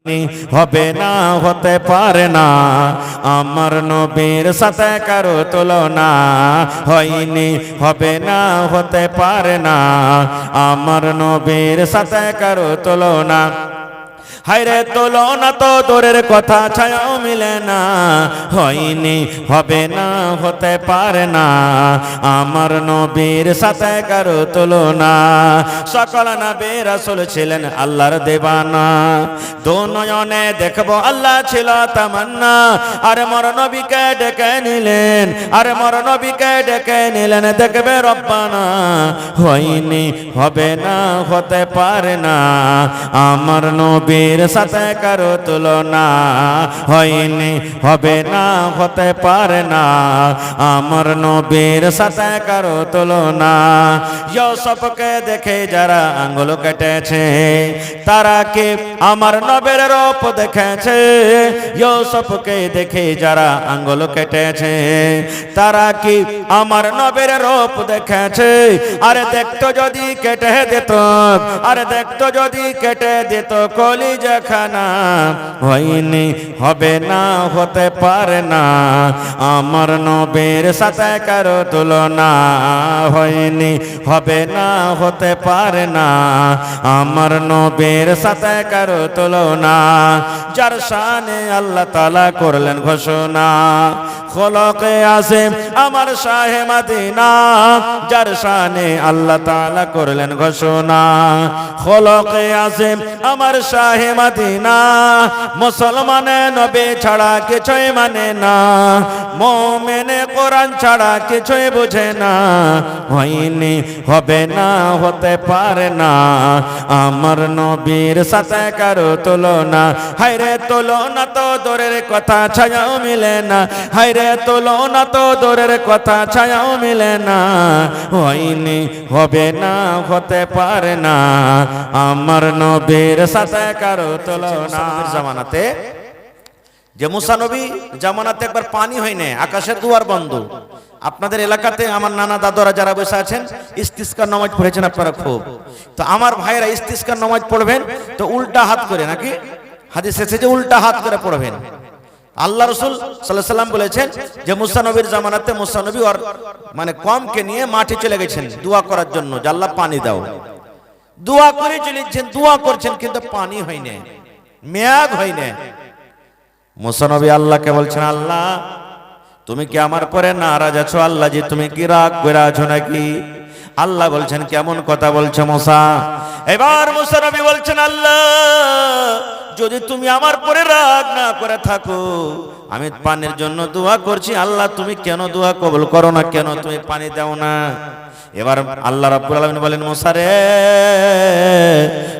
হবে না, হতে পারে না, আমার নবীর সাথে কারো তুলনা হয়নি। হবে না, হতে পারে না, আমার নবীর সাথে কারো তুলনা। হায়রে তুলনা তো দূরের কথা, ছায়াও মিলে না, হয়নি। হবে না, হতে পারে না, আমার নবীর সাথে কারো তুলনা। সকল নবী রাসূল ছিলেন আল্লাহর দেবানা, দু নয়নে দেখবো আল্লাহ ছিল তামান্না। আরে মোর নবীকে ডেকে নিলেন, আরে মোর নবীকে ডেকে নিলেন, দেখবে রব্বানা। হয়নি, হবে না, হতে পারে না, আমার নবীর সাথে কারো তুলনা হয়নি। হবে না, হতে পারে না, আমার নবীর সাথে কারো তুলনা। ইউসুফকে দেখে যারা আঙ্গুল কেটেছে, তারা কি আমার নবীর রূপ দেখেছে? ইউসুফকে দেখে যারা আঙ্গুল কেটেছে, তারা কি আমার নবীর রূপ দেখেছে? আরে দেখতো যদি কেটে দিত, আরে দেখতো যদি কেটে দিত কলিজাখানা। হয়নি, হবে না, হতে পারে না, আমার নবীর সাথে কারো তুলনা হয়নি। হবে না, হতে পারে না, আমার নবীর সাথে কারো তুলনা। যার শানে আল্লাহ তাআলা করলেন ঘোষণা, খলকে আসিম আমার শাহে মদিনা। যার শানে আল্লাহ তাআলা করলেন ঘোষণা, খলকে আসিম আমার শাহে মদিনা। মুসলমানে নবী ছাড়া কিছুই মানে না, মুমিনে কোরআন ছাড়া কিছুই বুঝে না। হয়নি, হবে না, হতে পারে না, আমার নবীর সাথে কারো তুলনা। হায়রে তুলনা তো দূরের কথা, ছায়াও মিলে না। হায়রে তুলনা তো দূরের কথা, ছায়াও মিলে না। হয়নি, হবে না, হতে পারে না, আমার নবীর সাথে কারো তুলনা। জামানাতে যে মুসা নবী জামানাতে একবার পানি হয় না, আকাশের দুয়ার বন্ধ। আপনাদের এলাকাতে আমার নানা দাদরা যারা বসে আছেন, ইস্তিসকার নামাজ পড়েছেন আপনারা খুব। তো আমার ভাইরা ইস্তিসকার নামাজ পড়বেন তো উল্টা হাত করে, নাকি হাদিস এসেছে উল্টা হাত করে পড়বেন। আল্লাহ রাসূল সাল্লাল্লাহু আলাইহি ওয়াসাল্লাম বলেছেন যে মুসা নবীর জামানাতে মুসা নবী আর মানে কমকে নিয়ে মাঠে চলে গেছেন দোয়া করার জন্য, যে আল্লাহ পানি দাও। দোয়া করে চলেছেন, দোয়া করছেন, কিন্তু পানি হয় না, মেয়াদ হয় না। মুসা নবী আল্লাহকে বলছেন, আল্লাহ তুমি কি আমার পরে নারাজ আছো? আল্লাহ জি তুমি কি রাগ করে আছো নাকি? আল্লাহ বলছেন, কেমন কথা বলছো মুসা? এবার মুসা নবী বলছেন, আল্লাহ যদি তুমি আমার পরে রাগ না করে থাকো, আমি পানির জন্য দোয়া করছি, আল্লাহ তুমি কেন দোয়া কবুল করো না, কেন তুমি পানি দাও না? এবার আল্লাহ রাব্বুল আলামিন বলেন, মুসা রে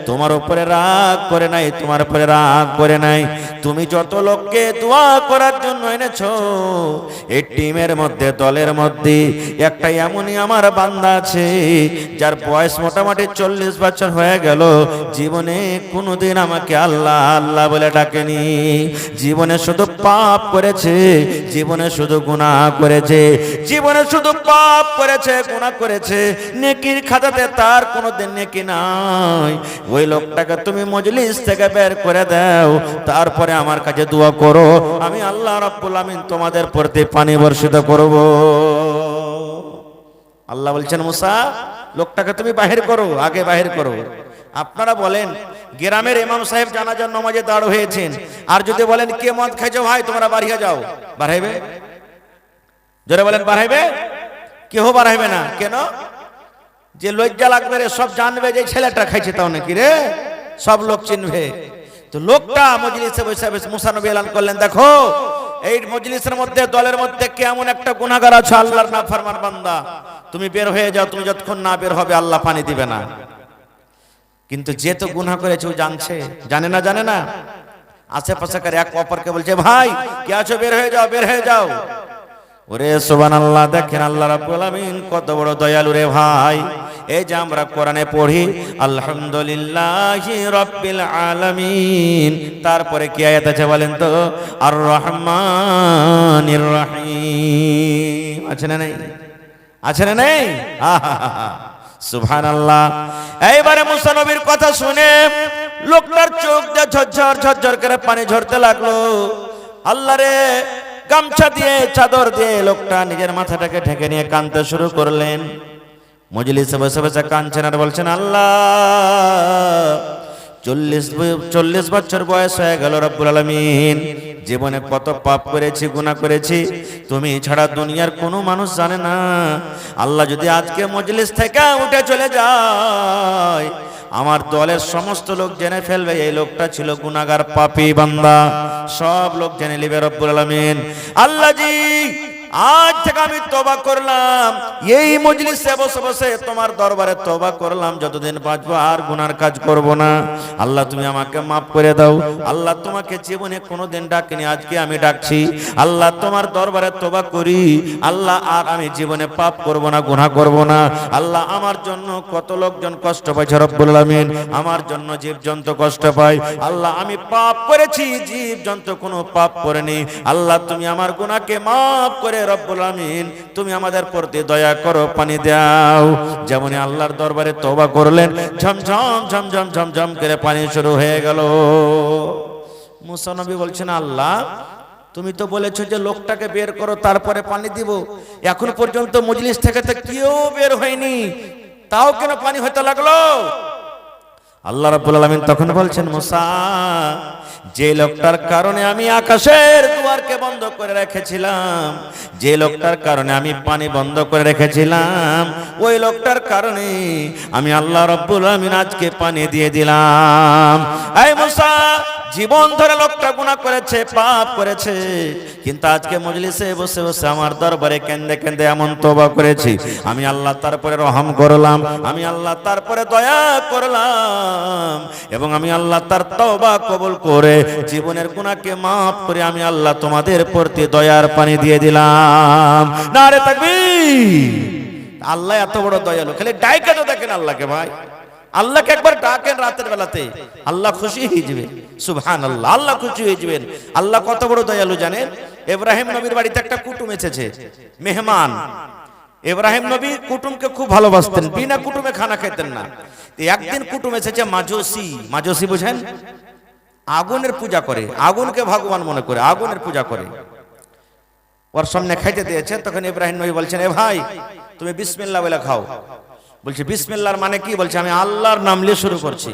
তোমার উপরে রাগ করে নাই, তোমার উপরে রাগ করে নাই। তুমি যত লোককে দোয়া করার জন্য এনেছো, এই টিমের মধ্যে, দলের মধ্যে একটা এমনই আমার বান্দা আছে যার বয়স মোটামুটি 40 বছর হয়ে গেল, জীবনে কোনোদিন আমাকে আল্লাহ আল্লাহ বলে ডাকেনি। জীবনে শুধু পাপ করেছে, জীবনে শুধু গুনাহ করেছে, জীবনে শুধু পাপ করেছে, গুনাহ করেছে, নেকির খাতাতে তার কোনোদিন নেকি নাই। ওই লোকটাকে তুমি মজলিস থেকে বের করে দাও, তারপরে আমার কাছে দোয়া করো, আমি আল্লাহ রাব্বুল আমিন তোমাদের প্রতি পানি বর্ষিত করব। আল্লাহ বলছেন, মুসা লোকটাকে তুমি বাহির করো, আগে বাহির করো। আপনারা বলেন গ্রামের ইমাম সাহেব জানাজার নামাজে দাঁড় হয়েছেন, আর যদি বলেন কে মদ খাইছো ভাই তোমরা বাড়িয়ে যাও, বাড়াইবে? জোরে বলেন বাড়াইবে? কেউ বাড়াইবে না। কেন? যে লজ্জা লাগবে রে, সব জানবে যে ছেলেটা খাইছে, তাও নাকি রে সব লোক চিনবে। তো লোকটা মজলিসে বসে বসে মুসা নবী এলান করলেন, দেখো এই মজলিসের মধ্যে, দলের মধ্যে কেমন একটা গুনাহগার আছে, আল্লাহর নাফরমান বান্দা, তুমি বের হয়ে যাও, তুমি যতক্ষণ না বের হবে আল্লাহ পানি দিবে না। কিন্তু যে তো গুনাহ করেছে ও জানছে, জানে না? জানে না? আশেপাশেকার এক অপরকে বলছে, ভাই কে আছো, বের হয়ে যাও, বের হয়ে যাও। ওরে সুবহানাল্লাহ, দেখেন আল্লাহ রাব্বুল আলামিন কত বড় দয়ালু রে ভাই। এই যে আমরা কোরআনে পড়ি আলহামদুলিল্লাহি রাব্বিল আলামিন, তারপরে কি আয়াত আছে বলেন তো? আর রহমানির রহিম। আছে না নেই? আছে না নেই? সুবহানাল্লাহ। এইবারে মুসা নবীর কথা শুনে লোকটার চোখ দিয়ে ঝরঝর ঝরঝর করে পানি ঝরতে লাগলো। আল্লাহ রে, গামছা দিয়ে চাদর দিয়ে লোকটা নিজের মাথাটাকে ঢেকে নিয়ে কাঁদতে শুরু করলেন। মজলিসে বসে বসে কাঁদছেন আর বলছেন, আল্লাহ 40 বছর বয়স হয়ে গেল রব্বুল আলামিন, জীবনে কত পাপ করেছি, গুনাহ করেছি, তুমি ছাড়া দুনিয়ার কোনো মানুষ জানে না। আল্লাহ যদি আজকে মজলিস থেকে উঠে চলে যায়, আমার দলের সমস্ত লোক জেনে ফেলবে এই লোকটা ছিল গুনাহগার পাপী বান্দা, সব লোক জেনে নেবে রব্বুল আলামিন। আল্লাহ জি, আজ থেকে আমি তওবা করলাম, এই মজলিসে বসে বসে তোমার দরবারে তওবা করলাম, যতদিন বাঁচবো আর গুনার কাজ করব না। আল্লাহ তুমি আমাকে মাফ করে দাও। আল্লাহ তোমাকে জীবনে কোনোদিন ডাকিনি, আজকে আমি ডাকছি। আল্লাহ তোমার দরবারে তওবা করি। আল্লাহ আর আমি জীবনে পাপ করব না, গুনাহ করব না। আল্লাহ আমার জন্য কত লোকজন কষ্ট পাইছে রব্বুল আলামিন, আমার জন্য জীবজন্তু কষ্ট পায়। আল্লাহ আমি পাপ করেছি, জীবজন্তু কোনো পাপ করেনি। আল্লাহ তুমি আমার গুনাহকে মাফ করে রব্বুল আমিন তুমি আমাদের প্রতি দয়া করো, পানি দাও। যেমন আল্লাহর দরবারে তওবা করলেন, ঝমঝম ঝমঝম ঝমঝম করে পানি শুরু হয়ে গেল। মুসা নবী বলছেন, আল্লাহ তুমি তো বলেছো যে লোকটাকে বের করো তারপরে পানি দিব, এখন পর্যন্ত মজলিস থেকে তো কেউ বের হয়নি, তাও কেন পানি হতে লাগলো? আল্লাহ রাব্বুল আলামিন তখন বলছেন, মুসা, যে লোকটার কারণে আমি আকাশের দুয়ারকে বন্ধ করে রেখেছিলাম, যে লোকটার কারণে আমি পানি বন্ধ করে রেখেছিলাম, ওই লোকটার কারণে আমি আল্লাহ রাব্বুল আলামিন আজকে পানি দিয়ে দিলাম। এই মুসা, জীবন ধরে লোকটা গুনাহ করেছে, পাপ করেছে, কিন্তু আজকে মজলিসে বসে বসে আমার দরবারে কেঁদে কেঁদে এমন তওবা করেছি, আমি আল্লাহ তারপরে রহম করলাম, আমি আল্লাহ তারপরে দয়া করলাম, এবং আমি আল্লাহ তার তওবা কবুল করে জীবনের গুনাহকে মাফ করে আমি আল্লাহ তোমাদের প্রতি দয়ার পানি দিয়ে দিলাম। নারে তাকবীর! আল্লাহ এত বড় দয়ালু, খালি ডাইকা তো দেখেন আল্লাহকে ভাই, আল্লাহকে একবার ডাকেন রাতের বেলাতে, আল্লাহ খুশি হয়ে যাবে। সুবহানাল্লাহ, আল্লাহ খুশি হয়ে যাবেন। আল্লাহ কত বড় দয়ালু জানেন? ইব্রাহিম নবীর বাড়িতে একটা কুটুম এসেছে, মেহমান। ইব্রাহিম নবী কুটুমকে খুব ভালোবাসতেন, বিনা কুটুমে খানা খেতেন না। একদিন কুটুম এসেছে মাজুসি, মাজুসি বুঝেন? আগুনের পূজা করে, আগুনকে ভগবান মনে করে আগুনের পূজা করে। ওর সামনে খাইতে দিয়েছে, তখন ইব্রাহিম নবী বলছেন, এ ভাই তুমি বিসমিল্লাহ বলে খাও। বলছে বিসমিল্লাহর মানে কি? বলছে আমি আল্লাহর নাম নিয়ে শুরু করছি।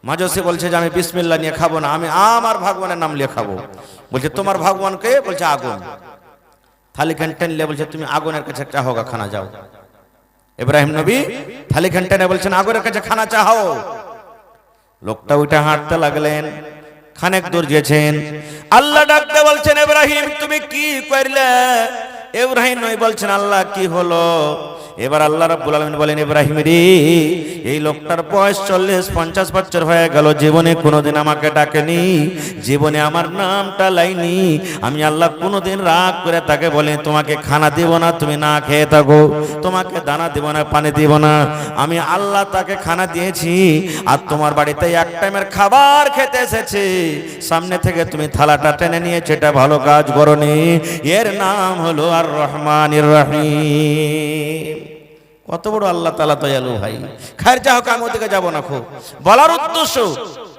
মাজুসি বলছে যে আমি বিসমিল্লাহ নিয়ে খাবো না, আমি আমার ভগবানের নাম নিয়ে খাবো। বলছে তোমার ভগবানকে? বলছে আগুন। থালি খান টেনলে বলছে তুমি আগুনের কাছে চাহোগা, খানা যাও। ইব্রাহিম নবী থালি খান টেনে বলছেন আগুনের কাছে খানা চাও। লোকটা ওইটা হাঁটতে লাগলেন, খানেক দূর গেছেন, আল্লাহ ডাকতে বলছেন, ইব্রাহিম তুমি কি করলে? ইব্রাহিম নবী বলছেন, আল্লাহ কি হলো? এবার আল্লাহ রাব্বুল আলামিন বলেন, ইব্রাহিম রে, এই লোকটার বয়স 40-50 বছর হয়ে গেল, জীবনে কোনোদিন আমাকে ডাকেনি, জীবনে আমার নামটা লাইনি। আমি আল্লাহ কোনোদিন রাগ করে তাকে বলি তোমাকে খানা দিব না, তুমি না খেয়ে থাকো, তোমাকে দানা দিব না, পানি দিব না। আমি আল্লাহ তাকে খানা দিয়েছি, আর তোমার বাড়িতে এক টাইমের খাবার খেতে এসেছে, সামনে থেকে তুমি থালাটা টেনে নিয়েছো, এটা ভালো কাজ করনি। এর নাম হলো আর রহমানির রহিম। কত বড় আল্লাহ তাআলা দয়ালু ভাই। খায়ের যা হোক, আমি ওদিকে যাবো না। খুব বলার উদ্দেশ্য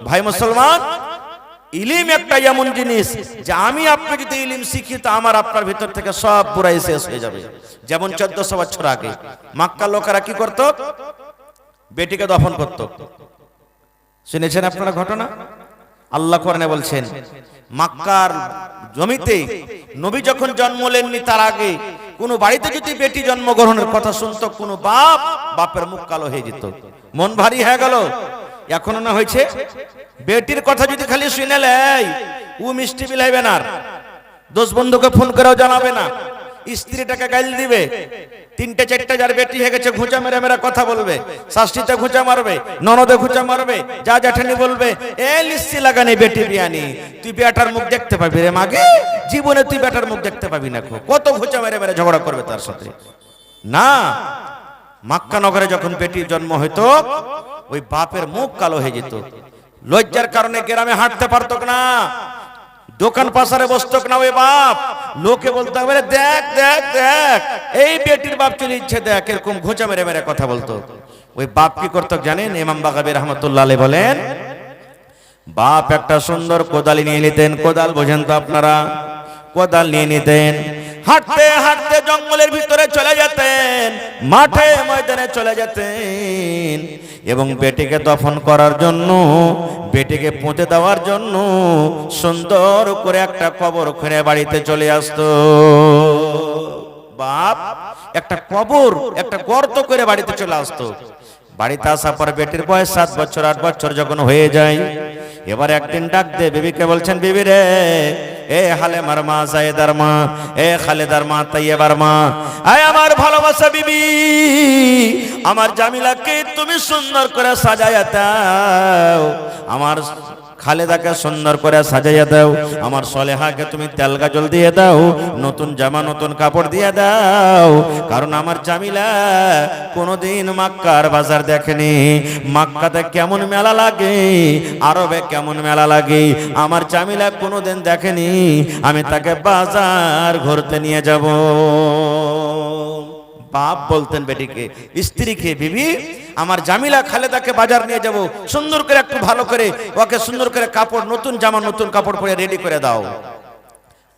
ভাই মুসলমান, ইলম একটা এমন জিনিস যে আমি আপনি যদি ইলম শিখি তো আমার আপনার ভিতর থেকে সব বুরাই শেষ হয়ে যাবে। যেমন 1400 বছর আগে মক্কার লোকেরা কি করত? বেটিকে দফন করত। শুনেছেন আপনারা ঘটনা? আল্লাহ কোরআনে বলছেন, মক্কার জমিতে নবী যখন জন্ম নেননি তার আগে কোন বাড়িতে যদি বেটি জন্মগ্রহণের কথা শুনতো, কোন বাপের মুখ কালো হয়ে যেত, মন ভারী হয়ে গেল। এখনো না হয়েছে? বেটির কথা যদি খালি শুনে লেই, ও মিষ্টি বিলাইবে না, দোষ বন্ধুকে ফোন করেও জানাবে না, স্ত্রীটাকে গাইল দিবে, 3-4 যার বেটি হয়ে গেছে ঘুঁচা মেরে মেরে কথা বলবে, শাশুড়িতে ঘুঁচা মারবে, ননদে ঘুঁচা মারবে, যা জ্যাঠানি বলবে এ লিস্টি লাগানি বেটি বিয়ানি, তুই বেটার মুখ দেখতে পাবি রে মাগে, জীবনে তুই বেটার মুখ দেখতে পাবি না। কত ঘুঁচা মেরে মেরে ঝগড়া করবে তার সাথে। না, মক্কা নগরে যখন বেটির জন্ম হইতো, ওই বাপের মুখ কালো হয়ে যেত, লজ্জার কারণে গ্রামে হাঁটতে পারতো না, দোকান পাশারে বসতো না ওই বাপ। লোকে বলতো হবে দেখ দেখ দেখ এই বেটির বাপ চলে ইচ্ছে দেখ, এরকম ঘুঁচা মেরে মেরে কথা বলতো। ওই বাপ কি করতো জানেন? ইমাম বাগাবী রাহমাতুল্লাহ আলাইহি বলেন, বাপ একটা সুন্দর কোদাল নিয়ে নিতেন। কোদাল বোঝেন তো আপনারা? কোদাল নিয়ে নিতেন, হাঁটতে হাঁটতে জঙ্গলের ভিতরে চলে যেতেন, মাঠে ময়দানে চলে যেতেন, এবং বেটিকে দফন করার জন্য, বেটিকে পুঁতে দেওয়ার জন্য সুন্দর করে একটা কবর খুঁড়ে বাড়িতে চলে আসতো। বাপ একটা কবর, একটা গর্ত করে বাড়িতে চলে আসতো। বাড়িতে আসার পর বেটির বয়স 7 বছর 8 বছর যখন হয়ে যায়, এবার একদিন ডাক দিয়ে বিবিকে বলছেন, বিবি রে, এ হালেমার মা, জায়েদার মা, এ খালেদার মা, তাইয়েবার মা, আয় আমার ভালোবাসা বিবি, আমার জামিলাকে তুমি সুন্দর করে সাজায়া দাও, আমার খালেদাকে সুন্দর করে সাজাইয়া দাও, আমার সলেহাকে তুমি তেল গাজল দিয়ে দাও, নতুন জামা নতুন কাপড় দিয়ে দাও, কারণ আমার জামিলা কোনোদিন মক্কার বাজার দেখেনি। মক্কাতে কেমন মেলা লাগে, আরবে কেমন মেলা লাগে, আমার জামিলা কোনোদিন দেখেনি, আমি তাকে বাজার ঘুরতে নিয়ে যাব। বাপ বলতেন বেটিকে, স্ত্রীকে, বিবি আমার জামিলা খালেদাকে বাজার নিয়ে যাব, সুন্দর করে একটু ভালো করে ওকে সুন্দর করে কাপড়, নতুন জামা নতুন কাপড় পরে রেডি করে দাও।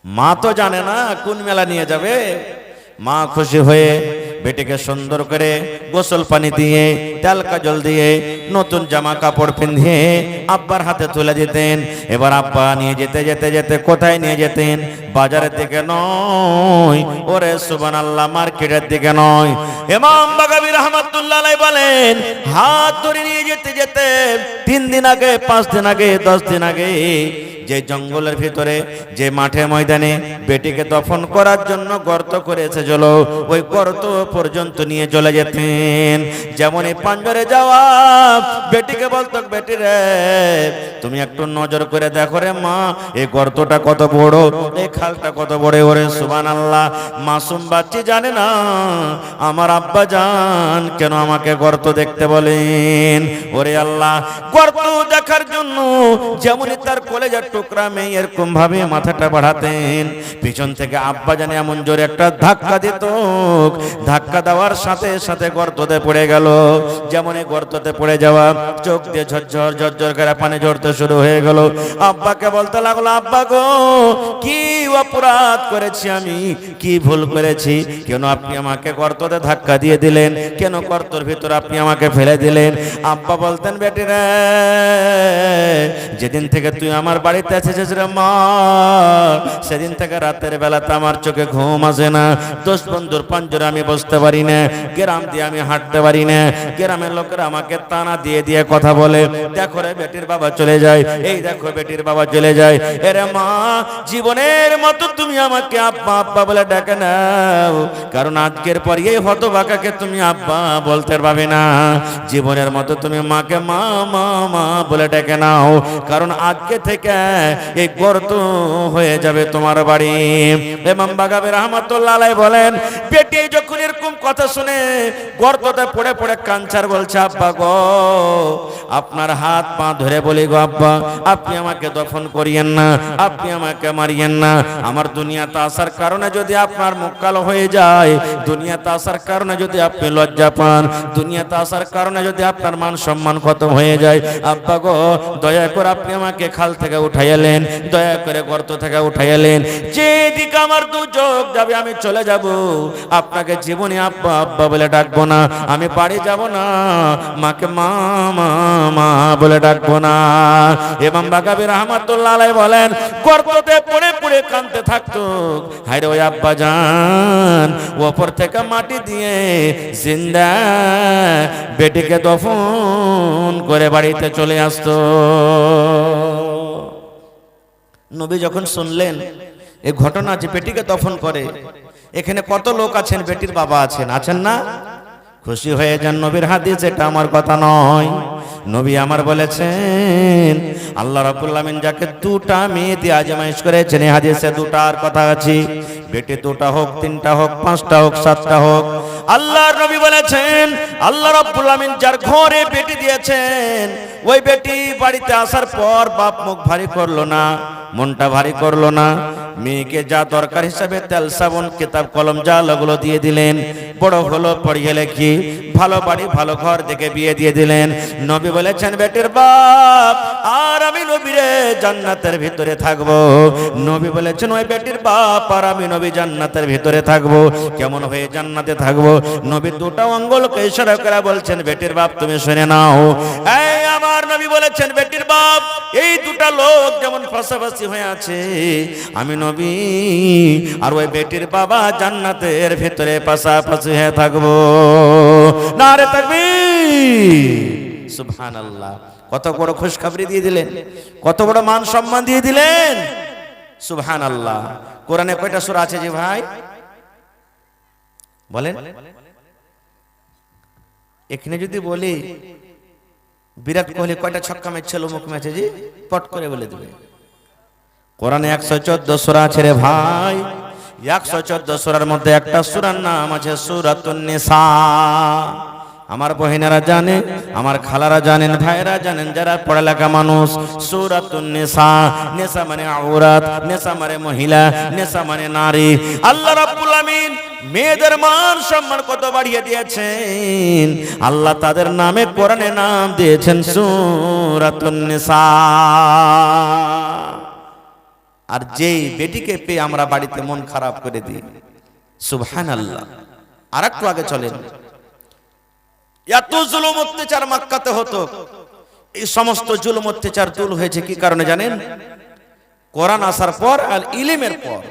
মা তো জানে না কোন মেলা নিয়ে যাবে। মা খুশি হয়ে বেটিকে সুন্দর করে গোসল পানি দিয়ে, তেল কাজল দিয়ে, নতুন জামা কাপড় পিঁধিয়ে আব্বার হাতে তুলে দিতেন। এবার আব্বা নিয়ে যেতে যেতে যেতে কোথায় নিয়ে যেতেন? বাজারের দিকে নয়, ওরে সুবহানাল্লাহ, মার্কেটের দিকে নয়। ইমাম বাগাবী রাহমাতুল্লাহ আলাইহি বলেন, হাত ধরে নিয়ে যেতে যেতে 3 দিন আগে, 5 দিন আগে, 10 দিন আগে যে জঙ্গলের ভিতরে, যে মাঠে ময়দানে বেটিকে দফন করার জন্য গর্ত করেছে চলো, ওই গর্ত পর্যন্ত নিয়ে চলে যেতেন। যেমন এই পাঞ্জরে যাওয়া, বেটিকে বলতো, বেটি রে তুমি একটু নজর করে দেখো রে মা, এই গর্তটা কত বড়, এই খালটা কত বড়। ওরে সুবহানাল্লাহ, মাসুম বাচ্চা জানে না আমার আব্বা জান কেন আমাকে গর্ত দেখতে বলেন। ওরে আল্লাহ, গর্ত দেখার জন্য যেমনই তার কলেজার টুকরা মেয়ে এরকম ভাবে মাথাটা বাড়াতেন, পিছন থেকে আব্বা জানে এমন জোরে একটা ধাক্কা দিত, ধাক্কা দেওয়ার সাথে সাথে গর্ততে পড়ে গেল। যেমন এই গর্ততে পড়ে যাওয়া, চোখ দিয়ে ঝরঝর ঝরঝর করে পানি ঝরতে শুরু হয়ে গেল। আব্বাকে বলতে লাগলো, আব্বা গো কি অপরাধ করেছি আমি, কি ভুল করেছি, কেন আপনি আমাকে গর্ততে ধাক্কা দিয়ে দিলেন, কেন গর্তের ভিতর আপনি আমাকে ফেলে দিলেন? আব্বা বলতেন, বেটি রে যেদিন থেকে তুই আমার বাড়িতে এসেছিস রে মা, সেদিন থেকে রাতের বেলাতে আমার চোখে ঘুম আসে না, 10 বন্ধুর পাঞ্জরে আমি বসতে পারি না, গ্রাম দিয়ে আমি হাঁটতে পারি না, গ্রামের লোকেরা আমাকে তানা দিয়ে দিয়ে কথা বলে, দেখো রে বেটির বাবা চলে যায়, এই দেখো বেটির বাবা চলে যায়। এরে মা, জীবনের মতো তুমি আমাকে আব্বা আব্বা বলে ডাকে নাও, কারণ আজকের পর এই হতভাগাকে তুমি আব্বা বলতে পারবে না। জীবনের মতো তুমি মাকে মা মা মা বলে ডেকে নাও, কারণ আজকে থেকে এই গর্ত হয়ে যাবে তোমার বাড়ি। ইমাম বাগাবী রাহমাতুল্লাহ আলাইহি বলেন, বেটি যখন এরকম কথা শুনে গর্ততে পড়ে পড়ে কাঞ্চার বলছে, আব্বা গো আপনার হাত পা ধরে বলি গো আব্বা, আপনি আমাকে দফন করিয়েন না, আপনি আমাকে মারিয়েন না। আমার দুনিয়াতে আসার কারণে যদি আপনার মুখ কালো হয়ে যায়, দুনিয়াতে আসার কারণে যদি আপনি লজ্জা পান, দুনিয়াতে আসার কারণে যদি আপনার মান সম্মান খতম হয়ে যায়, আব্বা গো দয়া করে আপনি আমাকে খাল থেকে উঠাইলেন, দয়া করে গর্ত থেকে উঠাইলেন, যেদিকে আমার দু চোখ যাবে আমি চলে যাব, আপনাকে জীবনে আব্বা আব্বা বলে ডাকবো না, আমি বাড়ি যাব না, মাকে মা মা মা বলে ডাকবো না। ইমাম বাগাবী রাহমাতুল্লাহ আলাইহি বলেন, গর্ততে পড়ে পড়ে কাঁদতে থাকতো, হায় রে ওই আব্বা জান ওপর থেকে মাটি দিয়ে জিন্দা বেটিকে দফন করে বাড়িতে চলে আসতো। নবী যখন শুনলেন এই ঘটনা যে বেটিকে দফন করে, এখানে কত লোক আছেন, বেটির বাবা আছেন, আছেন না? খুশি হয়ে যান, নবীর হাদিস, এটা আমার কথা নয়, নবী আমার বলেছেন। আল্লাহ রাব্বুল আলামিন যাকে 2টা মেয়ে দিয়ে আজমাইশ করেছেন, এই হাদিসে 2টার কথা আছে, বেটি 2টা হোক, 3টা হোক, 5টা হোক, 7টা হোক, আল্লাহর নবী বলেছেন আল্লাহ রাব্বুল আলামিন যার ঘরে বেটি দিয়েছেন, ওই বেটি বাড়িতে আসার পর বাপ মুখ ভারী করলো না, মনটা ভারী করলো না। মেয়েকে যা দরকার হিসাবে তেল সাবুন কিতাব কলম যা লাগলো দিয়ে দিলেন। বড় হলো, পড়িয়ে লেখি, ভালো বাড়ি ভালো ঘর দেখে বিয়ে দিয়ে দিলেন। নবী বলেছেন বেটির বাপ আর আমি নবীরে জান্নাতের ভিতরে থাকবো। নবী বলেছেন ওই বেটির বাপ আর আমি নবী জান্নাতের ভিতরে থাকবো। কেমন হয়ে জান্নাতে থাকবো? নবী দুটো আঙ্গুলকে ইশারা করে বলছেন বেটির বাপ তুমি শুনে নাও। এই আমার নবী বলেছেন বেটির বাপ এই দুটা লোক যেমন পাশাপাশি হয়ে আছে, আমি নবী আর ওই বেটির বাবা জান্নাতের ভিতরে পাশাপাশি হয়ে থাকবো। নারে তাকবীর, সুবহানাল্লাহ। কত বড় খুশখবরি দিয়ে দিলেন, কত বড় মান সম্মান দিয়ে দিলেন, সুবহানাল্লাহ। কোরআনে কয়টা সূরা আছে জি ভাই বলেন? এখানে যদি বলি বিরাট কোহলি কয়টা ছক্কা মেরেছিল মুখ ম্যাচে জি, পট করে বলে দেবে। কোরআনে 114 সূরা আছে রে ভাই। 114 সূরার মধ্যে একটা সূরার নাম আছে সূরাতুন নিসা। আমার বহিনারা জানে, আমার খালারা জানেন, ভাইরা জানেন, যারা পড়ালেখা মানুষ। সূরাতুন নিসা, নিসা মানে আওরাত, নিসা মানে মহিলা, নিসা মানে নারী। আল্লাহ রাব্বুল আমিন মেয়েদের মান সম্মান কত বাড়িয়ে দিয়েছেন। আল্লাহ তাদের নামে কোরআনে নাম দিয়েছেন সূরাতুন নিসা। আর যেই বেটিকে পেয়ে আমরা বাড়িতে মন খারাপ করে দিই, সুবহানাল্লাহ। আর একটু আগে চলেন, এত জুলুম অত্যাচার মক্কাতে হতো। এই সমস্ত জুলুম অত্যাচার দূর হয়েছে কি কারণে জানেন? কোরআন আসার পর আর ইলমের পর।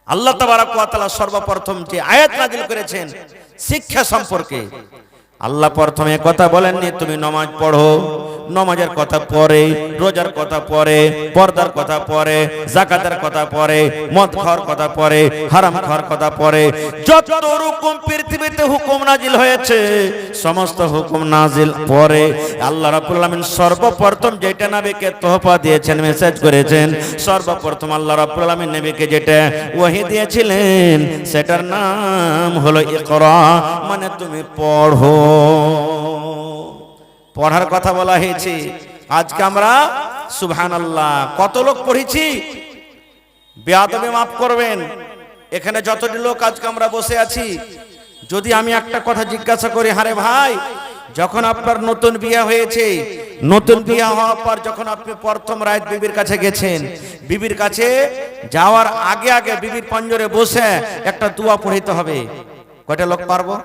আল্লাহ তাবারক ওয়া তাআলা সর্বপ্রথম যে আয়াত নাযিল করেছেন শিক্ষা সম্পর্কে, আল্লাহ প্রথমে কথা বলেননি তুমি নামাজ পড়ো, নামাজের কথা পরে, রোজার কথা পরে, পর্দার কথা পরে, যাকাতের কথা পরে, মদ খাওয়ার কথা পরে, হারাম খাওয়ার কথা পরে। যত হুকুম পৃথিবীতে হুকুম নাজিল হয়েছে সমস্ত হুকুম নাজিল পরে আল্লাহ রাব্বুল আলামিন সর্বপ্রথম যেটা নবীকে তোহফা দিয়েছেন, মেসেজ করেছেন, সর্বপ্রথম আল্লাহ রাব্বুল আলামিন নবীকে যেটা ওহী দিয়েছিলেন সেটার নাম হলো ইকরা, মানে তুমি পড়ো। পড়ার কথা বলা হয়েছে। আজকে আমরা সুবহানাল্লাহ কত লোক পড়েছি, বেয়াদবি মাফ করবেন। এখানে যতটি লোক আজকে আমরা বসে আছি, যদি আমি একটা কথা জিজ্ঞাসা করি, হারে ভাই যখন আপনার নতুন বিয়ে হয়েছে, নতুন বিয়ে হওয়ার পর যখন আপনি প্রথম রাত বিবির কাছে গেছেন, বিবির কাছে যাওয়ার আগে আগে বিবির পঞ্জরে বসে একটা দোয়া পড়িতে হবে, কয়টা লোক পারবো?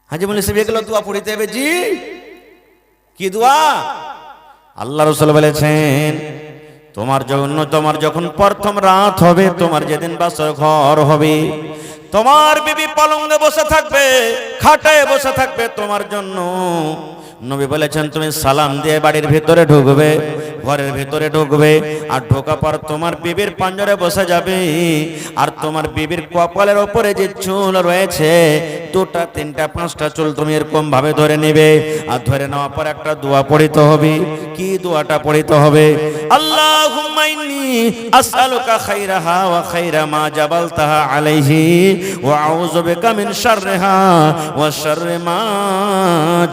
হাজি বলে এগুলো দোয়া পড়িতে হবে জি। কি দোয়া? আল্লাহ রাসূল বলেছেন তোমার যখন প্রথম রাত হবে, তোমার যেদিন বাসর ঘর হবে, তোমার বিবি পালঙ্গে বসে থাকবে, খাটায় বসে থাকবে তোমার জন্য। নবী বলেছেন তুমি সালাম দিয়ে বাড়ির ভিতরে ঢুকবে, ঘরের ভিতরে ঢুকবে, আর ঢোকা পর তোমার বিবির পাঞ্জরে বসে যাবে, আর তোমার বিবির কপালের উপরে যে চুল রয়েছে 2টা 3টা 5টা চুল তুমি এরকম ভাবে ধরে নেবে, আর ধরে নেওয়ার পর একটা দোয়া পড়িতে হবে। কি দোয়াটা পড়িতে হবে? আল্লাহুম্মা ইন্নী আসআলুকা খাইরাহা ওয়া খাইরা মা জাবালতাহা আলাইহি ওয়া আউযু বিকা মিন শাররিহা ওয়া শাররি মা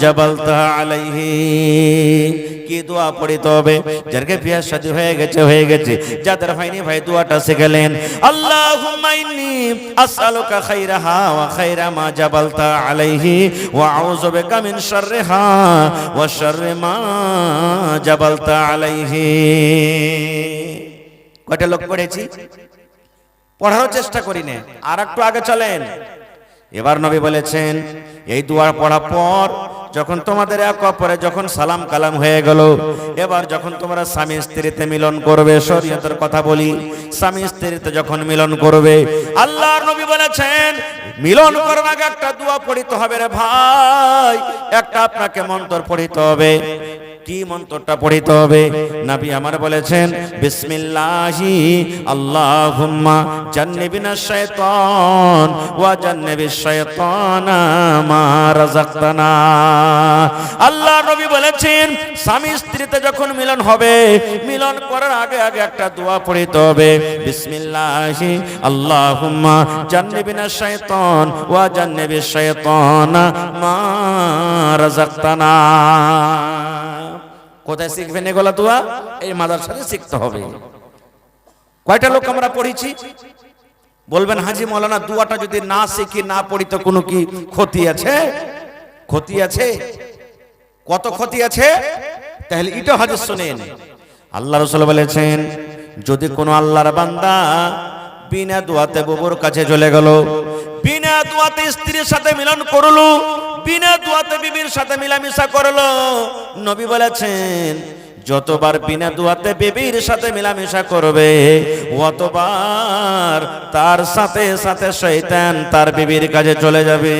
জাবালতাহা আলাইহি। কি দোয়া পড়িতে হবে? যারকে বিয়ে শাদী হয়ে গেছে, যাদের হয়নি ভাই দোয়াটা শিখলেন। আল্লাহুম্মা ইন্নী আসআলুকা খাইরাহা ওয়া খাইরা মা জাবালতা আলাইহি ওয়া আউযু বিকা মিন শাররিহা ওয়া শাররি মা জাবালতা আলাইহি। কয়টা লোক পড়েছি? পড়ার চেষ্টা করি না। আর একটু আগে চলেন। এবার নবী বলেছেন এই দোয়া পড়ার পর যখন তোমাদের এক অপরে যখন সালাম কালাম হয়ে গেল, এবার যখন তোমরা স্বামী স্ত্রীতে মিলন করবে, শরীয়তের কথা বলি, স্বামী স্ত্রীতে যখন মিলন করবে, আল্লাহর নবী বলেছেন মিলন করার আগে একটা দোয়া পড়িতে হবে রে ভাই, একটা আপনাকে মন্ত্র পড়িতে হবে। কি মন্ত্রটা পড়িতে হবে? নবী আমার বলেছেন বিসমিল্লাহি আল্লাহুম্মা জান্নিবিনা শাইতান ওয়া জান্নিবিশ শাইতানা মা রাযাকতানা। আল্লাহ নবী বলেছেন স্বামী স্ত্রীতে যখন মিলন হবে, মিলন করার আগে আগে একটা দোয়া পড়িতে হবে, বিসমিল্লাহি আল্লাহুম্মা জান্নিবিনা শাইতান ওয়া জান্নিবিশ শাইতানা মা রাযাকতানা। কোথায় শিখবেন এগুলা দোয়া? এই মাদ্রাসাতে শিখতে হবে। কয়টা লোক আমরা পড়েছি? বলবেন হাজী মাওলানা দোয়াটা যদি না শিখি না পড়ি তো কোনো কি ক্ষতি আছে? ক্ষতি আছে, কত ক্ষতি আছে। তাহলে এটা হাদিস শুনেন। আল্লাহ রাসূল বলেছেন যদি কোনো আল্লাহর বান্দা বিনা দোয়াতে বুবুর কাছে চলে গেল, বিনা দোয়াতে স্ত্রীর সাথে মিলন করলো, বিনা দোয়াতে বিবির সাথে মিলামিশা করলো, নবী বলেছেন যতবার বিনা দোয়াতে বিবির সাথে মিলামিশা করবে অতবার তার সাথে সাথে শয়তান তার বিবির কাছে চলে যাবে।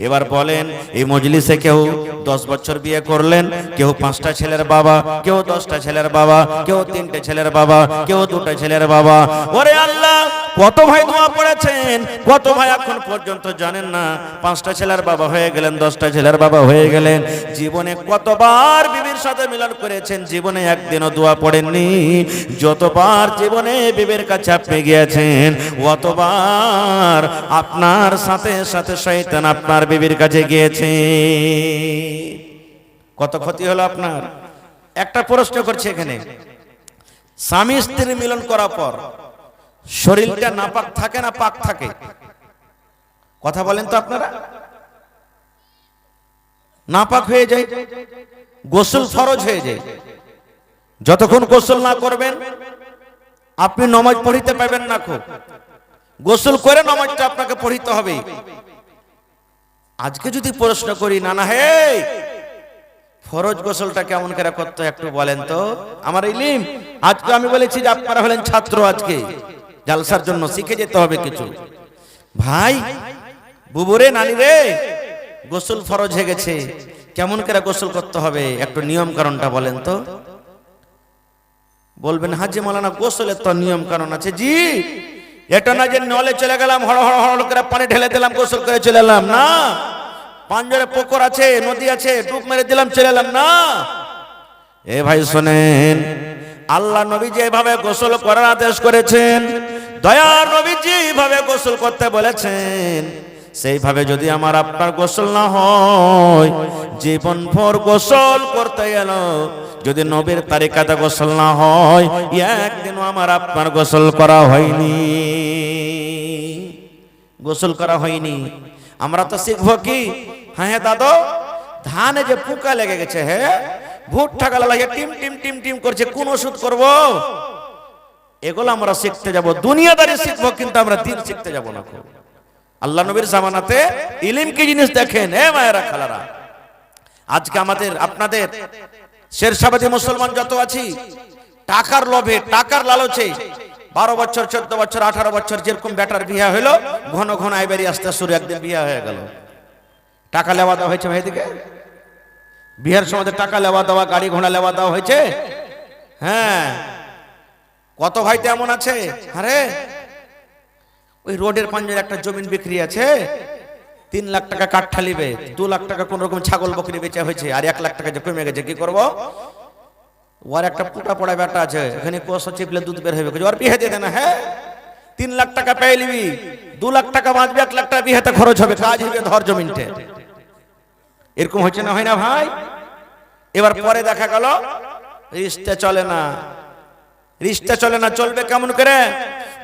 এবার বলেন এই মজলিসে কেউ 10 বছর বিয়ে করলেন, কেউ 5টা ছেলের বাবা, কেউ 10টা ছেলের বাবা, কেউ 3টে ছেলের বাবা, কেউ 2টা ছেলের বাবা। ওরে আল্লাহ, কত ভাই দোয়া পড়েছেন, কত ভাই এখন পর্যন্ত জানেন না 5টা ছেলের বাবা হয়ে গেলেন, 10টা ছেলের বাবা হয়ে গেলেন। জীবনে কতবার বিবির সাথে মিলন করেছেন, জীবনে একদিনও দোয়া পড়েননি। যতবার জীবনে বিবির কাছে আপনি গিয়েছেন অতবার আপনার সাথে সাথে শয়তান আপনার বিবির কাছে গিয়েছে। কত ক্ষতি হলো আপনার। একটা প্রশ্ন করছে এখানে, স্বামী স্ত্রী মিলন করার পর শরীরটা নাপাক থাকে না পাক থাকে? কথা বলেন তো আপনারা। নাপাক হয়ে যায়, গোসল ফরজ হয়ে যায়। যতক্ষণ গোসল না করবেন আপনি নামাজ পড়িতে পাবেন না। খুব গোসল করে নামাজটা আপনাকে পড়িতে হবে। আজকে যদি প্রশ্ন করি না না হে ফরজ গোসলটা কেমন করে করতে একটু বলেন তো। আমার ইলিম আজকে আমি বলেছি যে আপনারা হলেন ছাত্র, আজকে জালসার জন্য শিখে যেতে হবে কিছু। ভাই বুবুরে নানি রে গোসল ফরজ হয়ে গেছে, কেমন করে গোসল করতে হবে একটু নিয়ম কারণটা বলেন তো। বলবেন হাজী মাওলানা গোসলের তো নিয়ম কারণ আছে। জি, এটা না যে নলে চলে গেলাম হড় হড় হড় করে পানি ঢেলে দিলাম গোসল করে চলে এলাম, না। পাঞ্জরে পুকুর আছে, নদী আছে, ডুব মেরে দিলাম চলে এলাম, না। এ ভাই শোনেন, আল্লাহ নবী যেভাবে গোসল করার আদেশ করেছেন, দয়ার নবী যেভাবে গোসল করতে বলেছেন, সেইভাবে যদি আমার আপনার গোসল না হয়, জীবন ভর গোসল করতে গেল যদি নবীর তারিকাতে গোসল না হয়, একদিনও আমার আপনার গোসল করা হয়নি, গোসল করা হয়নি। আমরা তো শিখবো কি, হ্যাঁ দাদু ধানে যে পোকা লেগে গেছে, হ্যাঁ ভুট্টা গালা লাগে টিম টিম টিম টিম করছে, কোন ওষুধ করবো? এগুলো আমরা শিখতে যাব, দুনিয়াদারি শিখবো, কিন্তু আমরা দিন শিখতে যাব না। আল্লাহ নবীর জামানাতে ইলম কি জিনিস দেখেন। এ মায়েরা খালারা, আজকে আমাদের আপনাদের শেরশাবাদী মুসলমান যত আছি, টাকার লোভে টাকার লালচে 12 বছর 14 বছর 18 বছর যেরকম বেটার বিয়ে হইলো, ঘন ঘন আইবারি আসতে শুরু, একদিন বিয়ে হয়ে গেল। টাকা লেওয়া দেওয়া হয়েছে ভাই, দিকে বিয়ের সময় টাকা লেওয়া দেওয়া, গাড়ি ঘোড়া লেওয়া দেওয়া হয়েছে। হ্যাঁ, কত ভাই তেমন আছে। আরে ওই রোডের পাঞ্জরে একটা জমিন বিক্রি আছে, 3 লাখ টাকা কাঠা লিবে, 2 লাখ টাকা কোন রকম ছাগল বকরি বেচা হয়েছে, আর 1 লাখ টাকা যে কমে গেছে, কি করবো? ওর একটা পুটা পড়া বেটা আছে, এখানে কোষা চিপলে দুধ বের হবে, ওর বিয়ে দিয়ে দেনা। হ্যাঁ, 3 লাখ টাকা পেয়ে নিবি, 2 লাখ টাকা বাঁচবে, 1 লাখ টাকা বিয়েতে খরচ হবে, কাজ হবে ধর জমিনতে। এরকম হচ্ছে না, হয় না ভাই? এবার পরে দেখা গেল রিশতা চলে না, রিশতা চলে না, চলবে কেমন করে?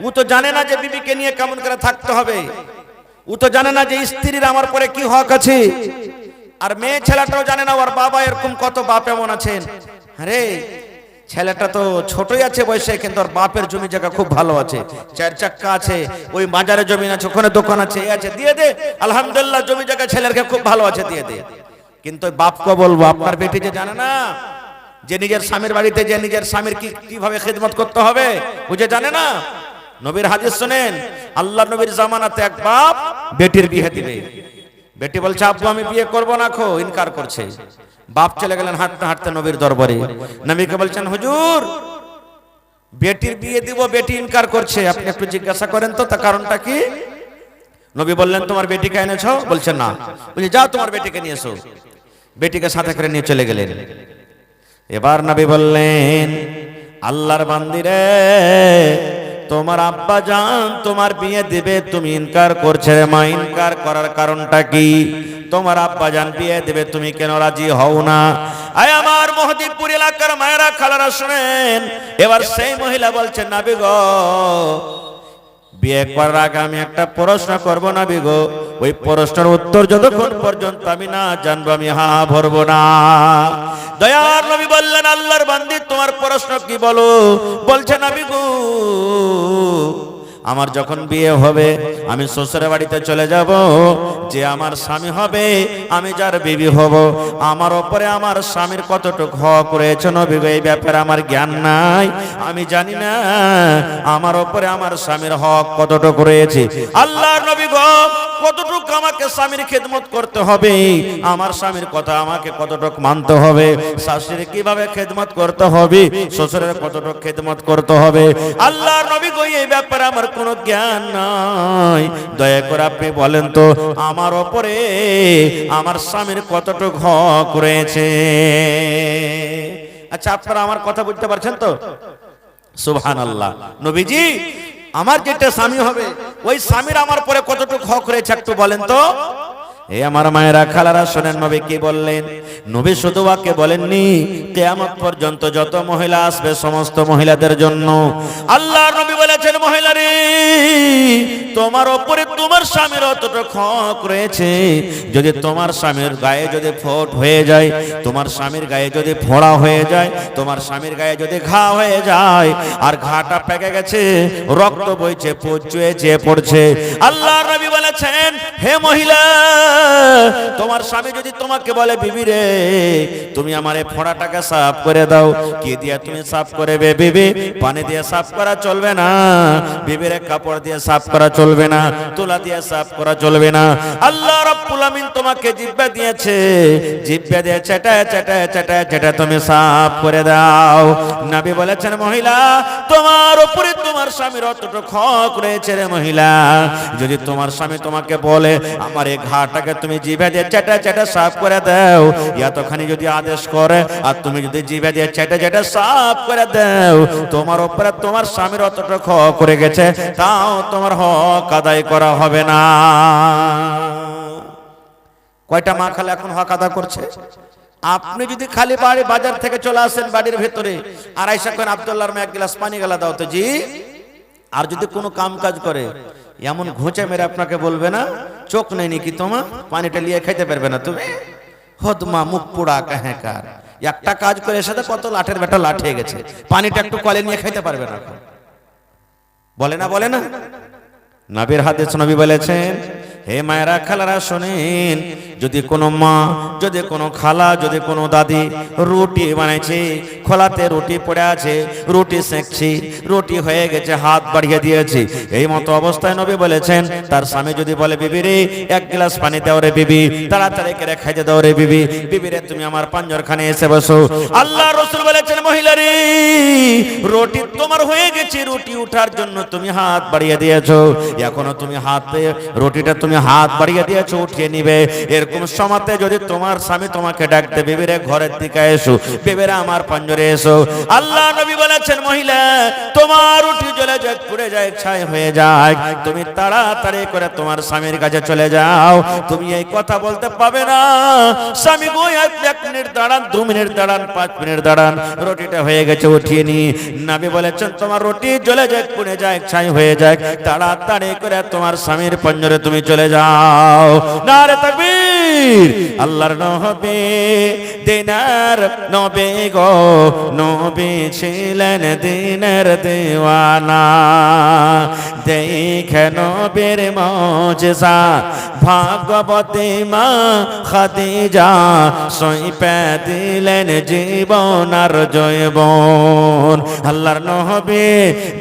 ও তো জানে না যে বিবিকে নিয়ে কেমন করে থাকতে হবে, ও তো জানে না যে স্ত্রীর আমার পরে কি হক আছে। আর মেয়ে ছেলেটাও জানে না ওর বাবা এরকম, কত বাপ এমন আছেন। আরে ছেলেটা তো ছোটই আছে বয়সে, কিন্তু ওর বাপের জমি জায়গা খুব ভালো আছে, 4 চাক্কা আছে, ওই বাজারে জমি আছে, ওখানে দোকান আছে, এই আছে, দিয়ে দে আলহামদুলিল্লাহ, জমি জায়গা ছেলের খুব ভালো আছে, দিয়ে দে। কিন্তু ওই বাপকে বলবো, আপনার বেটি যে জানে না যে নিজের স্বামীর বাড়িতে যে নিজের স্বামীর কিভাবে খিদমত করতে হবে, ও যে জানে না। নবীর হাদিস শুনেন, আল্লাহ নবীর জামানাতে এক বাপ বেটির বিয়ে দিবে, বেটি বলছে আব্বু আমি বিয়ে করবো না, খো ইনকার করছে। বাপ চলে গেলেন হাঁটতে হাঁটতে নবীর দরবারে। নবীকে বলছেন, হুজুর বেটির বিয়ে দিব, বেটি ইনকার করছে, আপনি একটু জিজ্ঞাসা করেন তো, তার কারণটা কি? নবী বললেন, তোমার বেটিকে এনেছো? বলছেন না। বলছি, যাও তোমার বেটিকে নিয়ে এসো। বেটিকে সাথে করে নিয়ে চলে গেলেন। এবার নবী বললেন, আল্লাহর বান্দিরে, তোমার আব্বা জান তোমার বিয়ে দিবে, তুমি ইনকার করছে। মা, ইনকার করার কারণটা কি? তোমার আব্বা জান বিয়ে দেবে, তুমি কেন রাজি হও না? আয় আমার মহদিপুর এলাকার মায়েরা খালারা শুনেন। এবার সেই মহিলা বলছেন, নবী গো, বিয়ে করার আগে আমি একটা প্রশ্ন করব নবী গো, ওই প্রশ্নের উত্তর যতক্ষণ পর্যন্ত আমি না জানবো আমি হা ভরবো না। দয়ার নবী বললেন, আল্লাহর বান্দি তোমার প্রশ্ন কি বলো? বলছে, নবী গো, আমার যখন বিয়ে হবে আমি শ্বশুরের বাড়িতে চলে যাব, যে আমার স্বামী হবে, আমি যার বিবি হব, আমার উপরে আমার স্বামীর কতটুকু হক রয়েছে নবী গো, এই ব্যাপারে আমার জ্ঞান নাই, আমি জানি না আমার উপরে আমার স্বামীর হক কতটুকু রয়েছে। আল্লাহর নবী গো, কতটুকু আমাকে স্বামীর খেদমত করতে হবে, আমার স্বামীর কথা আমাকে কতটুকু মানতে হবে, শাশুড়ির কিভাবে খেদমত করতে হবে, শ্বশুরের কতটুকু খেদমত করতে হবে, আল্লাহর নবী গো, এই ব্যাপারে আমার কোনো জ্ঞান নাই। দয়া করে আপনি বলেন তো, আমার ওপরে আমার স্বামীর কতটুকু হক রয়েছে? আচ্ছা, আপনারা আমার কথা বুঝতে পারছেন তো? সুবহানাল্লাহ। নবীজি, আমার যেটা স্বামী হবে, ওই স্বামীর আমার পরে কতটুকু হক রয়েছে একটু বলেন তো। এই আমার মায়েরা খালারা শোনেন, নবী কি বললেন? নবী শুধু বাক্যে বলেননি, কিয়ামত পর্যন্ত যত মহিলা আসবে সমস্ত মহিলাদের জন্য আল্লাহর নবী বলেছেন, মহিলারে, তোমার উপরে তোমার স্বামীর অতটুকু হক রয়েছে। যদি তোমার স্বামীর গায়ে যদি ফোঁট হয়ে যায়, তোমার স্বামীর গায়ে যদি ফোঁড়া হয়ে যায়, তোমার স্বামীর গায়ে যদি ঘা হয়ে যায়, আর ঘাটা পেকে গেছে, রক্ত বইছে, পচুয়ে চেয়ে পড়ছে, আল্লাহর নবী বলেছেন, হে মহিলা, তোমার স্বামী যদি তোমাকে বলে, বিবি রে, তুমি আমার এই ফোঁড়াটাকে সাফ করে দাও, কি দিয়ে তুমি সাফ করবে? বিবি, পানি দিয়ে সাফ করা চলবে না, বিবির কাপড় দিয়ে সাফ করা চলবে না, তুলা দিয়ে সাফ করা চলবে না। আল্লাহ রাব্বুল আমিন তোমাকে জিহ্বা দিয়েছে, জিহ্বা দিয়ে চেটায় চেটায় চেটায় চেটায় তুমি সাফ করে দাও। নবী বলেছেন, মহিলা, তোমার উপরে তোমার স্বামীর অতটুকু হক রয়েছে রে মহিলা। যদি তোমার স্বামী তোমাকে বলে, আমার এই ঘাটাকে তুমি জিভে দিয়ে চেটা চেটা সাফ করে দাও, এতখানি যদি আদেশ করে, আর তুমি যদি জিভে দিয়ে চেটা চেটা সাফ করে দাও, তোমার উপরে তোমার স্বামীর অতটুকু হক করে গেছে, তাও তোমার হক আদায় করা হবে না। কয়টা মা খালা এখন হক আদায় করছে? আপনি যদি খালি বাড়ি বাজার থেকে চলে আসেন বাড়ির ভেতরে, আর আইসা করেন, আব্দুল্লাহর মা এক গ্লাস পানি গেলা দাও তো জি। আর যদি কোনো কাম কাজ করে, এমন ঘুঁচে মেরে আপনাকে বলবে না, চোখ নেই নাকি তোমার, পানিটা নিয়ে খাইতে পারবে না তুমি, হদমা মুখ পোড়া কাহেকার। একটা কাজ করে সাথে কত লাঠের বেটা লাঠ হয়ে গেছে, পানিটা একটু কলে নিয়ে খাইতে পারবে না, বলে না, বলে না। নবীর হাদিস, নবী বলেছেন, হে মায়েরা খালারা শোনেন, যদি কোনো মা, যদি কোনো খালা, যদি কোনো দাদি রুটি বানাইছে, খোলাতে রুটি পড়ে আছে, রুটি সেঁকছি, রুটি হয়ে গেছে, হাত বাড়িয়ে দিয়েছি, এই মতো অবস্থায় নবী বলেছেন, তার স্বামী যদি বলে, বিবি রে, এক গ্লাস পানি দাও রে বিবি, তাড়াতাড়ি করে খাইতে দাও রে বিবি, বিবি রে, তুমি আমার পাঞ্জরখানে এসে বসো। আল্লাহ রাসূল বলেছেন, মহিলা রে, রুটি তোমার হয়ে গেছে, রুটি উঠার জন্য তুমি হাত বাড়িয়ে দিয়েছো, এখনো তুমি হাতে রুটিটা তুমি হাত বাড়িয়ে দিয়েছো, উঠিয়ে নিবে, এরকম সময়তে যদি তোমার স্বামী তোমাকে ডাকতে, বিবিরে ঘরের দিকে এসো, বিবিরে আমার পাঞ্জরে এসো, আল্লাহ নবী বলেছেন, মহিলা, তোমার রুটি জ্বলে যায়, পুড়ে যায়, ছাই হয়ে যায়, তুমি তাড়াতাড়ি করে তোমার স্বামীর কাছে চলে যাও। তুমি এই কথা বলতে পাবে না, স্বামী গো, 1 মিনিট দাঁড়ান, 2 মিনিট দাঁড়ান, 5 মিনিট দাঁড়ান, রুটিটা হয়ে গেছে, উঠিয়ে নি। নবী বলেছেন, তোমার রুটি জ্বলে যায়, পুড়ে যায়, ছাই হয়ে যায়, তাড়াতাড়ি করে তোমার স্বামীর পাঞ্জরে তুমি চলে যাও। নারে তাকবীর। আল্লাহর নবী দিনার নবী গো, নবী ছিলেন দিনের দিওয়ানা, দেখে নবীর মুজিজা, ভাগবতী মা খাদিজা সইপে দিলেন জীবন আর জয়বন। আল্লাহর নবী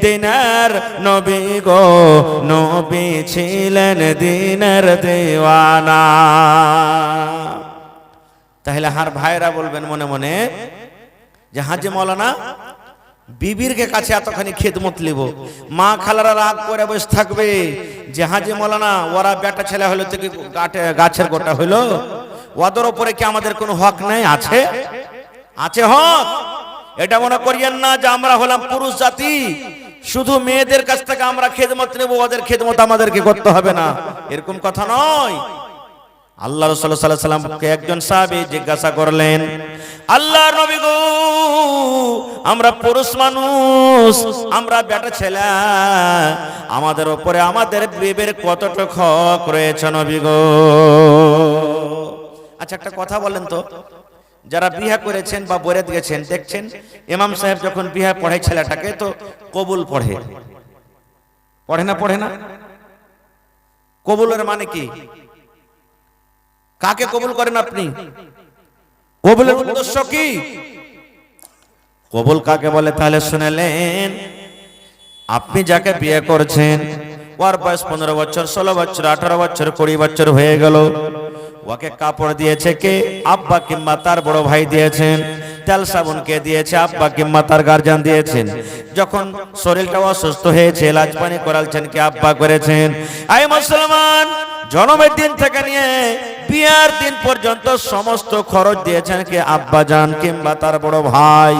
দিনার নবী গো, নবী ছিলেন দিনের দিওয়ানা। তাহলে হার ভাইরা বলবেন মনে মনে যে হাজি মৌলানা বিবির কাছে এতখানি খেদমত লিব, মা খালারা রাগ করে বসে থাকবে যে হাজি মৌলানা ওরা বেটা ছেলে হলো থেকে গাছের গোটা হইলো, ওদের উপরে কি আমাদের কোনো হক নাই? আছে, আছে হক। এটা মনে করিয়েন না যে আমরা হলাম পুরুষ জাতি, শুধু মেয়েদের কাছ থেকে আমরা খেদমত নেব, ওদের খেদমত আমাদেরকে করতে হবে না, এরকম কথা নয়। আল্লাহ রাসূল সাল্লাল্লাহু আলাইহি ওয়াসাল্লামকে একজন সাহাবী জিজ্ঞাসা করলেন, আল্লাহর নবী গো, আমরা পুরুষ মানুষ, আমরা বেটা ছেলে, আমাদের উপরে আমাদের বিবির কতটুকু হক রয়েছে নবী গো? আচ্ছা একটা কথা বলেন তো, যারা বিয়ে করেছেন বা বরাত গেছেন, দেখছেন ইমাম সাহেব যখন বিয়ে পড়ায় ছেলেটাকে তো কবুল পড়ে, পড়ে না? পড়ে না? কবুলের মানে কি? কাকে কবুল করেন আপনি? কবুলের উদ্দেশ্য কি? কবুল কাকে বলে তাহলে শুনেলেন, আপনি যাকে বিয়ে করছেন ওর বয়স 15 বছর, 16 বছর, 18 বছর, 20 বছর হয়ে গেল, ওকে কাপড় দিয়েছে কে? আব্বা কিংবা তার বড় ভাই দিয়েছেন। তেল সাবুন কে দিয়েছে? আব্বা কিংবা তার গার্জিয়ান দিয়েছেন। যখন শরীরটা অসুস্থ হয়েছে এলাজ পানি করালছেন কে? আব্বা করেছেন। আই মুসলমান, জন্মের দিন থেকে নিয়ে বিয়ার দিন পর্যন্ত সমস্ত খরচ দিয়েছেন কে? আব্বা জান কিংবা তার বড় ভাই।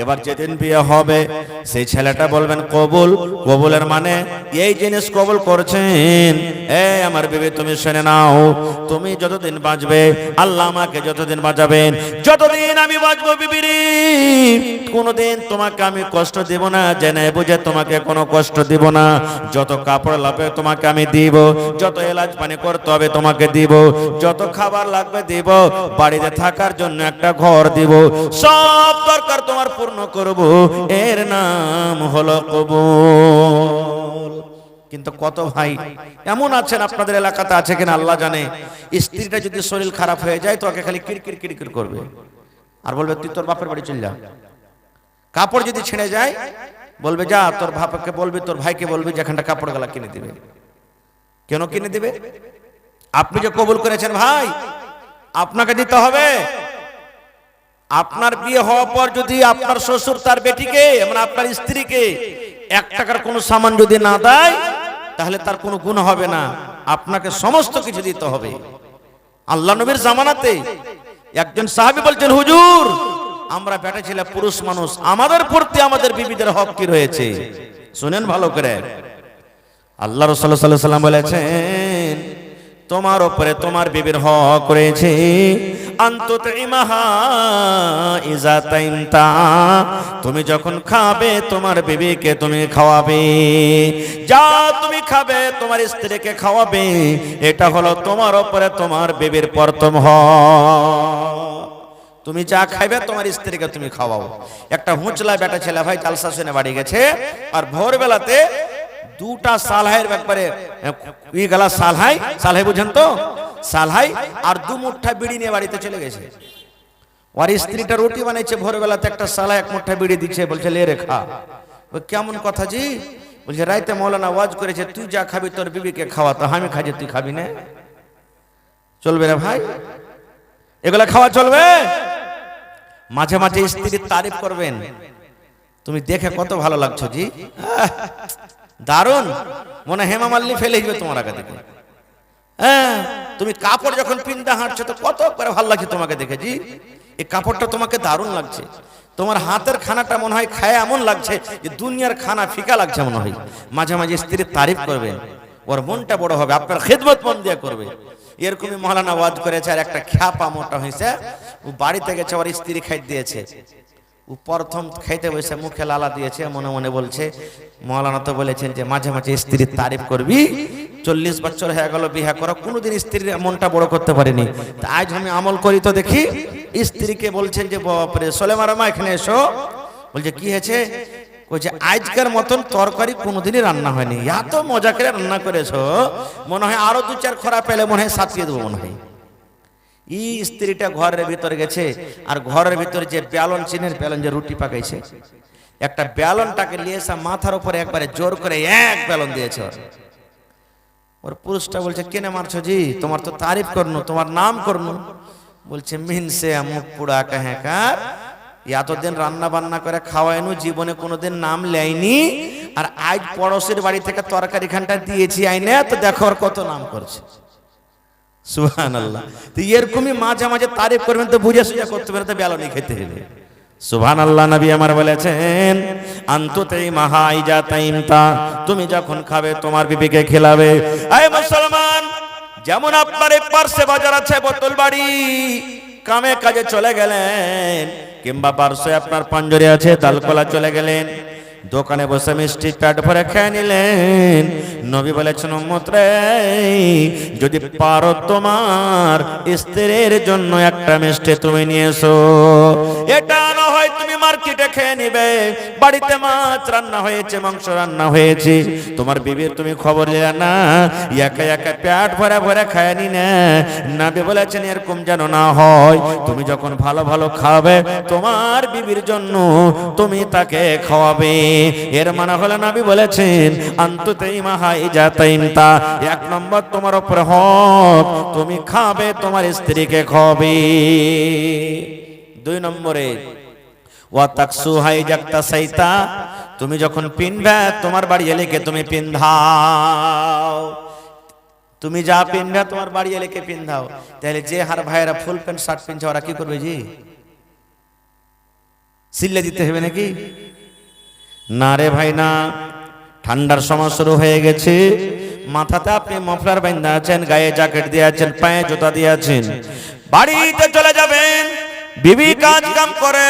এবার যেদিন বিয়ে হবে সেই ছেলেটা বলবেন কবুল। কবুলের মানে এই জিনিস কবুল করছেন, এই আমার বিবি তুমি শুনে নাও, তুমি যতদিন বাঁচবে, আল্লাহ আমাকে যতদিন বাঁচাবেন, যতদিন আমি বাঁচবো বিবিরি, কোনোদিন তোমাকে আমি কষ্ট দিব না, জেনে বুঝে তোমাকে কোনো কষ্ট দিব না। যত কাপড় লাগবে তোমাকে আমি দিব, যত এলাজ পানি করতে হবে তোমাকে দিব, যত খাবার লাগবে দিব, বাড়িতে থাকার জন্য একটা ঘর দিব, সব দরকার তোমার পূর্ণ করব, এর নাম হলো কবুল। কিন্তু কত ভাই এমন আছেন, আপনাদের এলাকাতে আছে কিনা আল্লাহ জানে, স্ত্রীটা যদি শরীর খারাপ হয়ে যায় তো ওকে খালি কিরকির কিরকির করবে আর বলবে তুই তোর বাপের বাড়ি চল যা। কাপড় যদি ছিঁড়ে যায় বলবে যা তোর বাপকে বলবি, তোর ভাইকে বলবি যে এখানটা কাপড় গালা কিনে দিবে। কেন কিনে দিবে? আপনি যে কবুল করেছেন ভাই, আপনাকে দিতে হবে। আপনার বিয়ে হওয়ার পর যদি আপনার শ্বশুর তার বেটিকে মানে আপনার স্ত্রীকে 1 টাকার কোনো সামান যদি না দেয় তাহলে তার কোনো গুনাহ হবে না, আপনাকে সমস্ত কিছু দিতে হবে। আল্লাহ নবীর জামানাতে একজন সাহাবী বলছেন, হুজুর আমরা বেটা ছেলে পুরুষ মানুষ, আমাদের প্রতি আমাদের বিবিদের হক কি রয়েছে? শুনেন ভালো করে। আল্লাহ রাসূল সাল্লাল্লাহু আলাইহি ওয়াসাল্লাম বলেছেন, তোমার উপরে তোমার বিবির হক রয়েছে, আনতুতইমাহা ইজা তাইমতা, তুমি যখন খাবে তোমার বিবিকে তুমি খাওয়াবে, যা তুমি খাবে তোমার স্ত্রীকে খাওয়াবে, এটা হলো তোমার উপরে তোমার বিবির প্রথম হক। তুমি যা খাইবে তোমার স্ত্রীকে তুমি খাওয়াও। একটা হুঁচলা বেটা ছেলে ভাই জালসা শুনে বাড়ি গেছে, আর ভোরবেলাতে 2টা সালহাইয়ের ব্যাপারে ই গলা সালহাই, সালহাই বুঝেন তো, সালহাই আর 2 মুঠা বিড়ি নিয়ে বাড়িতে চলে গেছে। ওর স্ত্রীটা রুটি বানাইছে, ভোরবেলাতে একটা সালহাই 1 মুঠা বিড়ি দিচ্ছে, বলছে লে রে খা। ও কেমন কথা জি? বলছে রাইতে মৌলানা ওয়াজ করেছে তুই যা খাবি তোর বিবিকে খাওয়া, তো আমি খাই তুই খাবি না? চলবে না ভাই, এগুলা খাওয়া চলবে? মাঝে মাঝে স্ত্রীর তারিফ করবেন, তুমি দেখে কত ভালো লাগছো জি, দারুন, মনে হেমা মালিনী ফেলে দিবে তোমার আগে থেকে। হ্যাঁ, তুমি কাপড় যখন পিন্দা হাঁটছো তো কত করে ভালো লাগছে তোমাকে দেখে জি, এই কাপড়টা তোমাকে দারুণ লাগছে, তোমার হাতের খানাটা মনে হয় খায় এমন লাগছে যে দুনিয়ার খানা ফিকা লাগছে মনে হয়। মাঝে মাঝে স্ত্রীর তারিফ করবেন, ওর মনটা বড় হবে, আপনার খেদমত মন দিয়ে করবে। এরকমই মৌলানা ওয়াজ করেছে, আর একটা খ্যাপা মোটা হয়েছে, ও বাড়িতে গেছে, ওর স্ত্রী খাইতে দিয়েছে, ও প্রথম খাইতে বসে মুখে লালা দিয়েছে, মনে মনে বলছে মৌলানা তো বলেছেন যে মাঝে মাঝে স্ত্রীর তারিফ করবি, 40 বছর হয়ে গেল বিয়ে করা, কোনোদিন স্ত্রীর মনটা বড় করতে পারিনি, তা আজ আমি আমল করি তো দেখি। স্ত্রীকে বলছেন যে বাপরে সোলেমারমা এখানে এসো, বলছে কি হয়েছে? বলছে আজকের মতন তরকারি কোনোদিনই রান্না হয়নি, এত মজা করে রান্না করেছো, মনে হয় আরো 2-4 খরা পেলে মনে হয় সাথিয়ে দেবো মনে হয়। এই স্ত্রীটা ঘরের ভিতরে গেছে, আর ঘরের ভিতরে যে বেলন চিনের বেলন যে রুটি পাকাইছে, একটা বেলনটাকে নিয়ে এসে মাথার উপরে একবারে জোর করে 1 বেলন দিয়েছে। ওর পুরুষটা বলছে কেনে মারছো জি, তোমার তো তারিফ করনু, তোমার নাম করনু। বলছে মিনসে মুখ পুরা কাহেকার, এতদিন রান্না বান্না করে খাওয়াইনু, জীবনে কোনোদিন নাম লেয়নি, আর আজ পড়োশের বাড়ি থেকে তরকারি খানটা দিয়েছি আইনে, তো দেখো আর কত নাম করছে। সুবহানাল্লাহ। তো এরকমই মাঝে মাঝে তারিফ করবেন, তো বুঝে সুঝে করতে পারে, তো বেলনি খেতে হবে। সুবহানাল্লাহ। নবী আমার বলেছেন আনতুতেই মাহাই জাতাইনতা, তুমি যখন খাবে তোমার বিবিকে খেলাবে। আয় মুসলমান, যেমন আপনার এই পার্শ্বে বাজার আছে বোতল বাড়ি, কামে কাজে চলে গেলেন, কিংবা পার্শ্বে আপনার পাঞ্জরে আছে তালকলা চলে গেলেন, দোকানে বসে মিষ্টি পেট ভরে খেয়ে নিলেন। নবী বলেছেন উম্মত রে, যদি পারো তোমার স্ত্রীর জন্য একটা মিষ্টি তুমি নিয়ে এসো। এটা না হয় তুমি মার্কেটে খেয়ে নিবে, বাড়িতে মাছ রান্না হয়েছে, মাংস রান্না হয়েছে, তোমার বিবির তুমি খবর নিলে না, একা একা পেট ভরে ভরে খেয়ে নি না। নবী বলেছেন এরকম যেন না হয়, তুমি যখন ভালো ভালো খাবে তোমার বিবির জন্য তুমি তাকে খাওয়াবে। এর মানে হলো নবী বলেছেন আনতুতেই মাহাই জাতাইনতা, এক নম্বর তোমার উপর হক, তুমি খাবে তোমার স্ত্রীকে খাওয়াবে। দুই নম্বরে ওয়া তাকসু হাই জাকতা সাইতা, তুমি যখন পিনবে তোমার বাড়ি এলেকে তুমি পিন্ধাও, তুমি যা পিনবে তোমার বাড়ি এলেকে পিন্ধাও। তাহলে যে হার ভাইয়েরা ফুল প্যান্ট শার্ট পিনছে ওরা কি করবে জি? সিল্লে দিতে হবে নাকি? না রে ভাই না, ঠান্ডার সময় শুরু হয়ে গেছে, মাথাতে আপনি মফলার বাঁধা আছেন, গায়ে জ্যাকেট দিয়ে আছেন, পায়ে জুতা দিয়ে আছেন, বাড়িতে চলে যাবেন, বিবি কাজ কাম করে,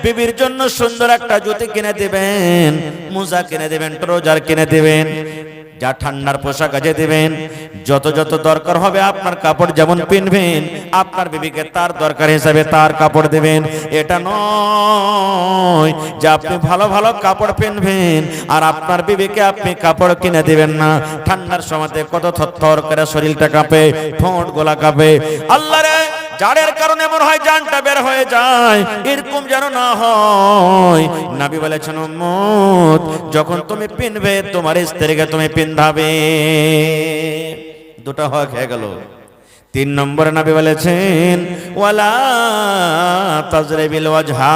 বিবির জন্য সুন্দর একটা জুতি কিনে দিবেন, মোজা কিনে দিবেন, ট্রাউজার কিনে দিবেন, যা ঠান্ডার পোশাক আছে দিবেন, যত যত দরকার হবে আপনার কাপড় যেমন পিনবেন, আপনার বিবিকে তার দরকার হিসাবে তার কাপড় দিবেন। এটা নয় যে আপনি ভালো ভালো কাপড় পিনবেন আর আপনার বিবিকে আপনি কাপড় কিনে দিবেন না। ঠান্ডার সময়তে কত থরথর করে শরীরটা কাঁপে, ঠোঁট গোলা কাঁপে। আল্লাহ রে, জাড়ের কারণে মনে হয় জানটা বের হয়ে যায়, এরকম যেন না হয়। নবী বলেছেন উম্মত, যখন তুমি পিনবে তোমার স্ত্রীকে তুমি পিন্ধাবে। দুটো হক হয়ে গেল। তিন নম্বরে নবী বলেছেন ওয়ালা তাজরিবিল ওয়াজহা,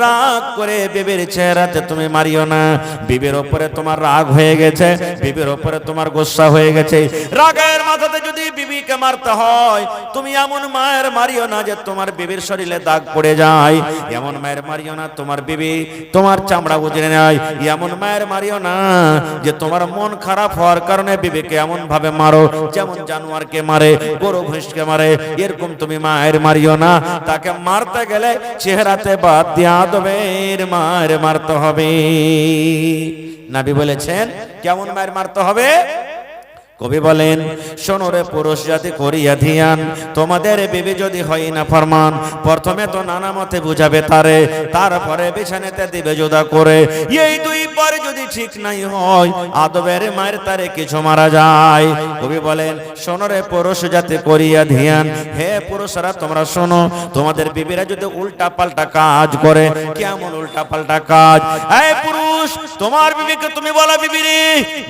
রাগ করে বিবির চেহারাতে তুমি মারিও না। বিবির উপরে তোমার রাগ হয়ে গেছে, বিবির উপরে তোমার গোসা হয়ে গেছে, রাগের মাথাতে যদি বিবিকে মারতে হয়, তুমি এমন মায়ের মারিও না যে তোমার বিবির শরীরে দাগ পড়ে যায়, এমন মায়ের মারিও না তোমার বিবি তোমার চামড়া উজড়ে নেয়, এমন মায়ের মারিও না যে তোমার মন খারাপ হওয়ার কারণে বিবিকে এমন ভাবে মারো যেমন জানোয়ারকে মারে, গরু ভৈঁসকে মারে, এরকম তুমি মায়ের মারিও না। তাকে মারতে গেলে চেহারাতে বাদ দিয়া দেবের মায়ের মারতে হবে। নবী বলেছেন কেমন মায়ের মারতে হবে? কবি বলেন শোনো রে পুরুষ জাতি করিয়া ধিয়ান, তোমাদের বিবি যদি হয় না ফরমান, প্রথমে তো নানা মতে বুঝাবে তারে, তারপরে বিছানাতে দিবে জুদা করে। এই দুই পরে যদি ঠিক নাই হয়, আদবের মায়ের তারে কিছু মারা যায়। কবি বলেন শোনো রে পুরুষ জাতি করিয়া ধিয়ান, হে পুরুষরা তোমরা শোনো, তোমাদের বিবিরা যদি উল্টা পাল্টা কাজ করে। কেমন উল্টা পাল্টা কাজ? এই পুরুষ, তোমার বিবিকে তুমি বলো বিবি রে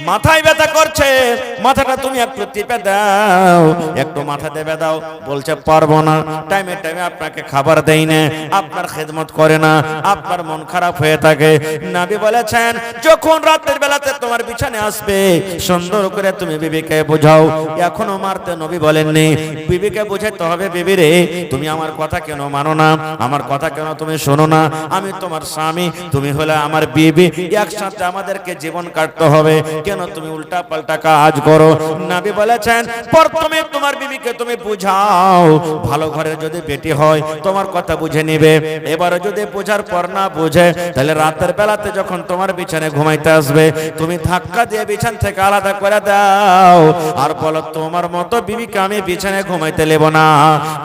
মাথায় ব্যথা করছে, মাথাটা তুমি একটু টিপে দাও, একটু মাথা দেবে দাও। বলছে পারবো না, টাইমে টাইমে আপনাকে খাবার দেই না, আপনার খেদমত করে না, আপনার মন খারাপ হয়ে থাকে। নবী বলেছেন যখন রাতের বেলাতে তোমার বিছানে আসবে, সুন্দর করে তুমি বিবিকে বোঝাও। এখনো মারতে নবী বলেননি, বিবিকে বোঝাতে হবে বিবি রে তুমি আমার কথা কেন মানো না, আমার কথা কেন তুমি শোনো না, আমি তোমার স্বামী, তুমি হলে আমার বিবি, একসাথে আমাদেরকে জীবন কাটতে হবে, কেন তুমি উল্টা পাল্টা কাজ করো? নবী বলেছেন প্রথমে তোমার বিবিকে তুমি বুঝাও, ভালো ঘরের যদি বেটি হয় তোমার কথা বুঝে নিবে। এবারে যদি বোঝার পর না বুঝে, তাহলে রাতের বেলাতে যখন তোমার বিছানে ঘুমাইতে আসবে, তুমি ধাক্কা দিয়ে বিছান থেকে আলাদা করে দাও আর বলো তোমার মতো বিবিকে আমি বিছানে ঘুমাইতে নেব না,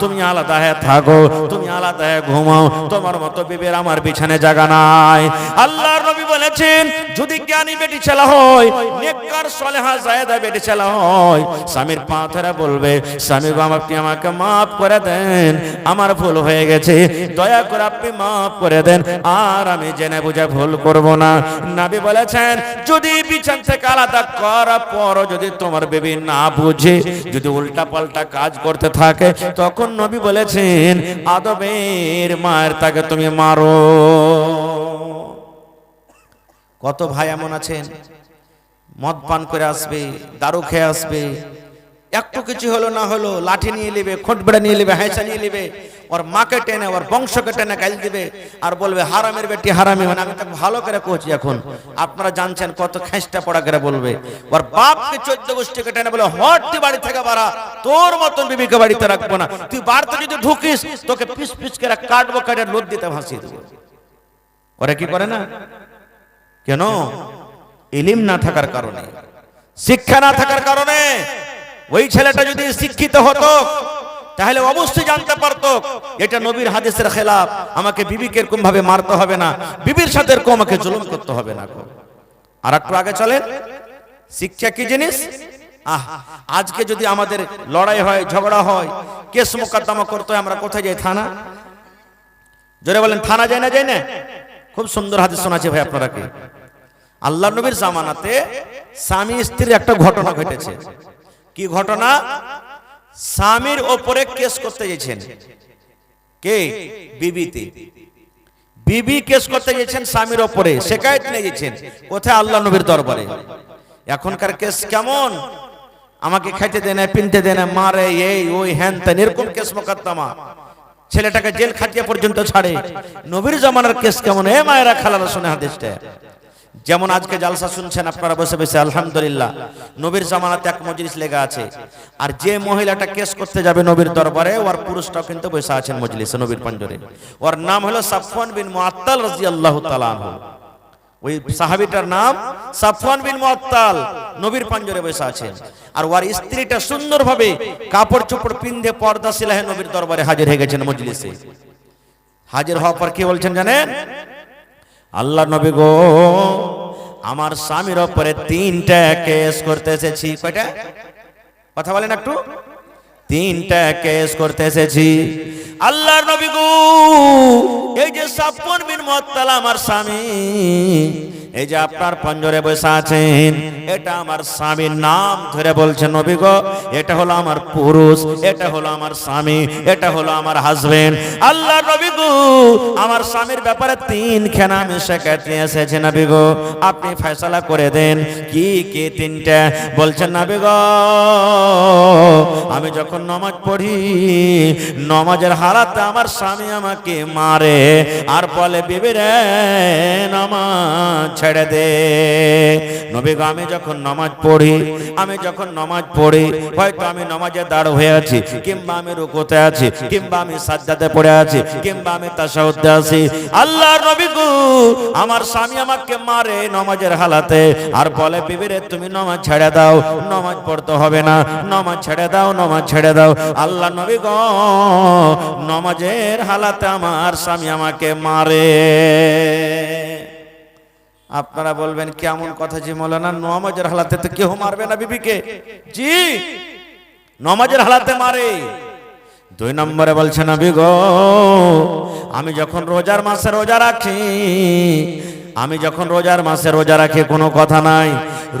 তুমি আলাদা হয়ে থাকো, তুমি আলাদা হয়ে ঘুমাও, তোমার মতো বিবির আমার বিছানে জায়গা নাই। আল্লাহর নবী বলেছেন যদি জ্ঞানী বেটি ছেলে হয়, নেককার সালেহা জায়েদা বেটি ছেলে হয়, স্বামীর পা ধরে বলবে, স্বামী গো আপনি আমাকে মাফ করে দেন, আমার ভুল হয়ে গেছে, দয়া করে আপনি মাফ করে দেন, আর আমি জেনে বুঝে ভুল করব না। নবী বলেছেন যদি বিছান থেকে আলাদা করার পর যদি তোমার বেবি না বুঝে, যদি উল্টা পাল্টা কাজ করতে থাকে, তখন নবী বলেছেন আদবের মায়ের তাকে তুমি মারো। কত ভাই এমন আছেন মদ পান করে আসবে, দারু খেয়ে আসবে, একটু কিছু হলো না হলো লাঠি নিয়ে নেবে, খোঁটবেড়া নিয়ে নেবে, হাইসা নিয়ে নেবে, ওর মাকে টেনে ওর বংশকে টেনে গাল দিবে আর বলবে হারামের বেটি হারামি। মানে আমি তাকে ভালো করে কইছি, এখন আপনারা জানছেন কত খেঁচটা পড়া করে বলবে। ওর বাপকে 14 গোষ্ঠীকে টেনে বলে হট তুই বাড়ি থেকে বাড়া, তোর মতন বিবিকে বাড়িতে রাখবো না, তুই বাড়িতে যদি ঢুকিস তোকে পিস পিস করে কাটবো, কাটে লোদ দিতে ভাসিয়ে দেবো। ওরা কি করে না কেন? ইলিম না থাকার কারণে, শিক্ষা না থাকার কারণে। ওই ছেলেটা যদি শিক্ষিত হতো তাহলে অবশ্যই জানতে পারতো এটা নবীর হাদিসের খেলাফ, আমাকে বিবিকে এরকম ভাবে মারতে হবে না, বিবির সাথে এরকম আমাকে জুলুম করতে হবে না। আর একটু আগে চলেন, শিক্ষা কি জিনিস? আজকে যদি আমাদের লড়াই হয়, ঝগড়া হয়, কেস মোকদ্দমা করতে হয়, আমরা কোথায় যাই? থানা। জোরে বলেন, থানা যায় না? যায় না? খুব সুন্দর হাদিস শোনাচ্ছে ভাই আপনারা কি? আল্লাহ নবীর জামানাতে স্বামী স্ত্রীর একটা ঘটনা ঘটেছে। কি ঘটনা? স্বামীর ওপরে কেস করতে গেছেন কে? বিবিতে। বিবি কেস করতে গেছেন স্বামীর ওপরে, শিকায়েত নিয়ে গেছেন কোথায়? আল্লাহ নবীর দরবারে। এখনকার কেস কেমন? আমাকে খাইতে দেয় না, পিনতে দেয় না, মারে, এই ওই হ্যান ত্যান, এরকম কেস মোকদ্দমা, ছেলেটাকে জেল খাটিয়ে পর্যন্ত ছাড়ে। নবীর জামানার কেস কেমন? এ মায়েরা খালারা শুনে হাদিসটা। যেমন আজকে জালসা শুনছেন আপনারা বসে বসে, আলহামদুলিল্লাহ, নবীর জামানাতে এক মজলিস লেগে আছে, আর যে মহিলাটা কেস করতে যাবে নবীর দরবারে, ওর পুরুষটাও কিন্তু বসে আছেন মজলিসে নবীর পাঞ্জরে। ওর নাম হলো সাফওয়ান বিন মুআত্তাল রাদিয়াল্লাহু তাআলা আনহু। ওই সাহাবীটার নাম সাফওয়ান বিন মুআত্তাল, নবীর পাঞ্জরে বসে আছেন। আর ওর স্ত্রীটা সুন্দরভাবে কাপড় চোপড় পিন্ধে পর্দা সিলাহে নবীর দরবারে হাজির হয়ে গেছেন মজলিসে। হাজির হওয়ার পর কি বলছেন জানেন? আল্লাহ নবী গো, আমার স্বামীর ওপরে 3টা কেস করতে এসেছি। কয়টা? কথা বলেন একটু। 3টা কেস করতে এসেছি। আল্লাহর নবী গো, এই যে সাফওয়ান বিন মুআত্তাল আমার স্বামী, এই যে আপনার পাঞ্জরে বসে আছেন, এটা আমার স্বামীর নাম ধরে বলছেন নবী গো, এটা হলো আমার পুরুষ, এটা হলো আমার স্বামী, এটা হলো আমার হাজবেন্ড। আল্লাহর নবী গো, আমার স্বামীর ব্যাপারে 3খানা আমি শিকায়েত নিয়ে এসেছি নবী গো, আপনি ফয়সালা করে দেন। কি কি 3টা? বলছেন নবী গো, আমি যখন নামাজ পড়ি, নামাজের হালাতে আমার স্বামী আমাকে মারে আর বলে বিবি রে নামাজ ছেড়ে দে। নবী গো, আমি যখন নামাজ পড়ি, হয়তো আমি নামাজে দাঁড় হয়ে আছি, কিংবা আমি রুকুতে আছি, কিংবা আমি সাজদাতে পড়ে আছি, কিংবা আমি তাশাহুদে আছি, আল্লাহর নবী গো, আমার স্বামী আমাকে মারে নামাজের হালাতে আর বলে বিবি রে তুমি নামাজ ছেড়ে দাও, নামাজ পড়তে হবে না, নামাজ ছেড়ে দাও, নামাজ ছেড়ে দাও। আল্লাহ নবী গো, নামাজের হালাতে আমার স্বামী আমাকে মারে। আপনারা বলবেন কেমন কথা জি মৌলানা, নামাজের হালাতে তো কেউ মারবে না বিবিকে? জি, নামাজের হালাতে মারে। 2 নম্বরে বলছেন নবী গো, আমি যখন রোজার মাসে রোজা রাখি, কোনো কথা নাই।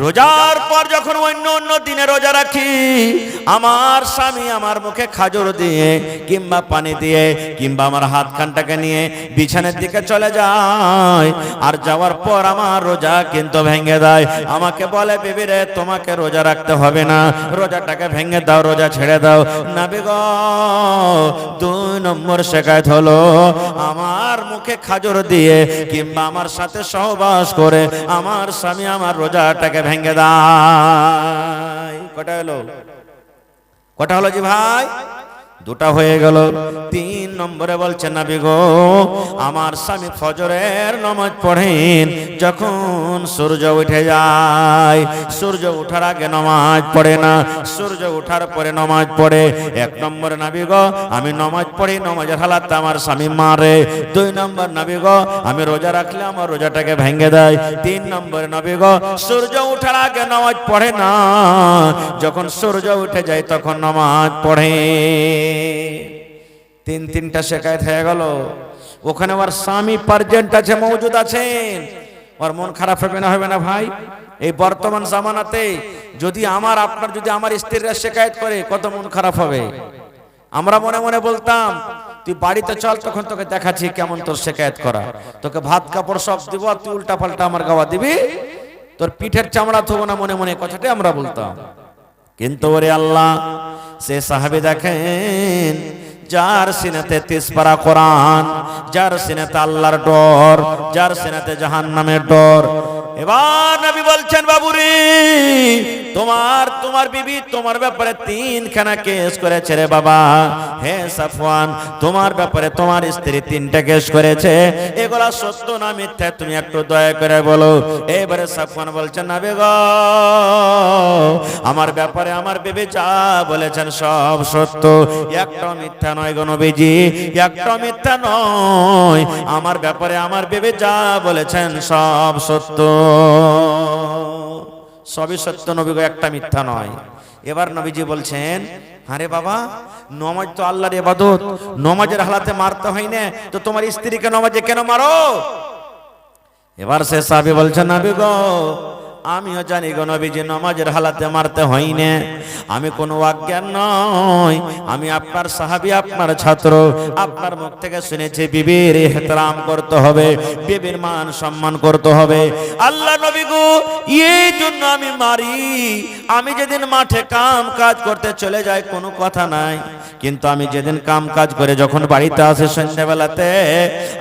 রোজার পর যখন অন্য অন্য দিনে রোজা রাখি, আমার স্বামী আমার মুখে খাজর দিয়ে কিংবা পানি দিয়ে কিংবা আমার হাত খানটাকে নিয়ে বিছানার দিকে চলে যায়, আর যাওয়ার পর আমার রোজা কিন্তু ভেঙে দেয়। আমাকে বলে বিবি রে তোমাকে রোজা রাখতে হবে না, রোজাটাকে ভেঙে দাও, রোজা ছেড়ে দাও। নবী গো, 2 নম্বর শিকায়েত হলো আমার মুখে খাজর দিয়ে কিংবা আমার সাথে সহবাস করে আমার স্বামী আমার রোজাটাকে ভেঙে দেয়। কটা হলো জি ভাই? দুটা হয়ে গেল। 3 নম্বরে বলছেন নবী গো আমার স্বামী ফজরের নামাজ পড়েন যখন সূর্য উঠে যায়, সূর্য ওঠার আগে নামাজ পড়ে না, সূর্য ওঠার পরে নামাজ পড়ে। 1 নম্বরে নবী গো আমি নামাজ পড়ি, নামাজের হালাতে আমার স্বামী মারে। 2 নম্বর নবী গো আমি রোজা রাখলে আমার রোজাটাকে ভেঙে দেয়। 3 নম্বরে নবী গো সূর্য ওঠার আগে নামাজ পড়ে না, যখন সূর্য উঠে যায় তখন নামাজ পড়ে। 3টা শিকায়ত হয়ে গেল। ওখানে ওর স্বামী প্রেজেন্ট আছে, মौजूद আছেন, ওর মন খারাপ হবে না? হবে না ভাই? এই বর্তমান জামানাতে যদি আপনার যদি আমার স্ত্রীরা শিকায়ত করে কত মন খারাপ হবে। আমরা মনে মনে বলতাম তুই বাড়িতে চল, তখন তোকে দেখাচ্ছি কেমন তোর শিকায়ত করা, তোকে ভাত কাপড় সব দিব, তুই উল্টা পাল্টা আমার গাওয়া দিবি, তোর পিঠের চামড়া থবো না, মনে মনে কথাটাই আমরা বলতাম। কিন্তু ওরে আল্লাহ, সে সাহাবী দেখেন যার সিনাতে 30 পারা কোরআন, যার সিনাতে আল্লাহর ডর, যার সিনাতে জাহান্নামের ডর। এবার নবী বলছেন বাবুরে তোমার বিবি তোমার ব্যাপারে 3খানা কেস করেছে রে বাবা। হে সাফওয়ান তোমার ব্যাপারে তোমার স্ত্রী 3টা কেস করেছে, এগুলা সত্য না মিথ্যা তুমি একটু দয়া করে বলো। এবারে সাফওয়ান বলছেন নবী গো আমার ব্যাপারে আমার বিবি যা বলেছেন সব সত্য, একটা মিথ্যা নয় গো নবীজি, একটা মিথ্যা নয়, আমার ব্যাপারে আমার বিবি যা বলেছেন সব সত্য, সবই সত্য নবী গো, একটা মিথ্যা নয়। এবার নবীজি বলছেন আরে বাবা নামাজ তো আল্লাহর ইবাদত, নামাজের হালাতে মারতে হয় না, তো তোমার স্ত্রীকে নামাজে কেন মারো? এবার সে সাহাবী বলছেন নবী গো আমিও জানি গো নবীজি নামাজের হালাতে মারতে হয় না, আমি কোনো অজ্ঞান নয়, আমি আপনার সাহাবী আপনার ছাত্র, আপনার মুখ থেকে শুনেছি বিবির ইহতিরাম করতে হবে, বিবির মান সম্মান করতে হবে। আল্লাহ নবী গো এই জন্য আমি মারি, আমি যেদিন মাঠে কাম কাজ করতে চলে যাই কোনো কথা নাই, কিন্তু আমি যেদিন কাম কাজ করে যখন বাড়িতে আসে সন্ধ্যাবেলাতে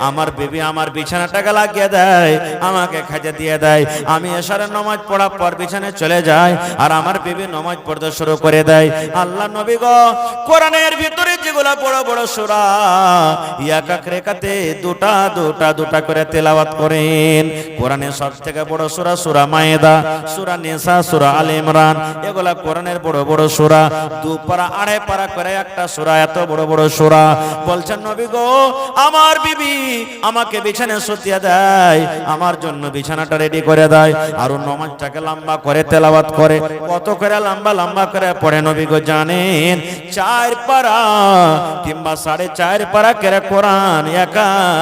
আমার বিবি আমার বিছানাটাকে লাগিয়ে দেয়, আমাকে খেতে দিয়ে দেয়, আমি এশারের নামাজ পড়ার পর বিছানায় চলে যায় আর আমার বিবি নামাজ পড়তে শুরু করে দেয়। আল্লাহ নবী গো কোরআনের ভিতরে যেগুলা বড় বড় সূরা এক এক রেখাতে দুটা করে তেলাওয়াত করেন। কোরআনের সবথেকে বড় সূরা সূরা মায়েদা, সূরা নিসা, সূরা আলে ইমরান, এগুলা কোরআনের বড় বড় সূরা। 2 পারা 2.5 পারা করে একটা সূরা, এত বড় বড় সূরা। বলছেন নবী গো আমার বিবি আমাকে বিছানায় শুতিয়ে দেয়, আমার জন্য বিছানাটা রেডি করে দেয়, আর নামাজটাকে লম্বা করে তেলাওয়াত করে। কত করে লম্বা করে পড়ে নবী গো জানেন? 4 পারা কিংবা 4.5 পারা করে কোরআন এক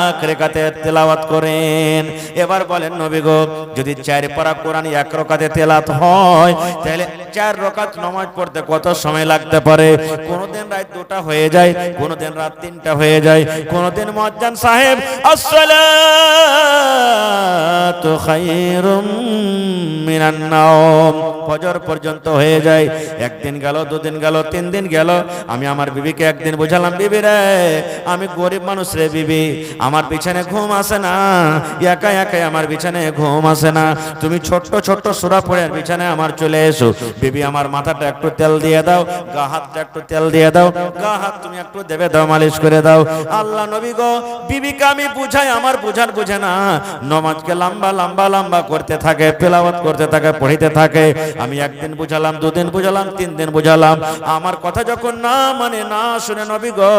এক রেখাতে তেলাওয়াত করেন। এবার বলেন নবী গো যদি 4 পারা কোরআন এক রাকাতে তেলাওয়াত হয় তাহলে 4 রাকাত নামাজ পড়তে কত সময় লাগতে পারে? কোনদিন রাত 2টা হয়ে যায়, কোনদিন রাত 3টা হয়ে যায়, কোনদিন মুয়াজ্জিন সাহেব আসসালাতু খায়রুম মিনান নাওম ফজর পর্যন্ত হয়ে যায়। একদিন গেল, 2 দিন গেল, 3 দিন গেল, আমি আমার বিবিকে একদিন বুঝালাম বিবি রে আমি গরিব মানুষ রে বিবি, আমার বিছানায় ঘুম আসে না, একা একাই আমার বিছানায় ঘুম আসে না, তুমি ছোট্ট ছোট্ট সূরা পড়ে বিছানায় আমার চলে এসো। বিবি আমার মাথাটা একটু তেল দিয়ে দাও, গা হাতটা একটু তেল দিয়ে দাও, গা হাত তুমি একটু দেবে দাও, মালিশ করে দাও। আল্লাহ নবী গো বিবিকে আমি বুঝাই, আমার বুঝার বুঝে না, নামাজকে লম্বা করতে থাকে, তেলাওয়াত করতে থাকে, পড়িতে থাকে। আমি একদিন বুঝালাম, 2 দিন বুঝালাম, 3 দিন বুঝালাম, আমার কথা যখন না মানে না শুনে নবী গো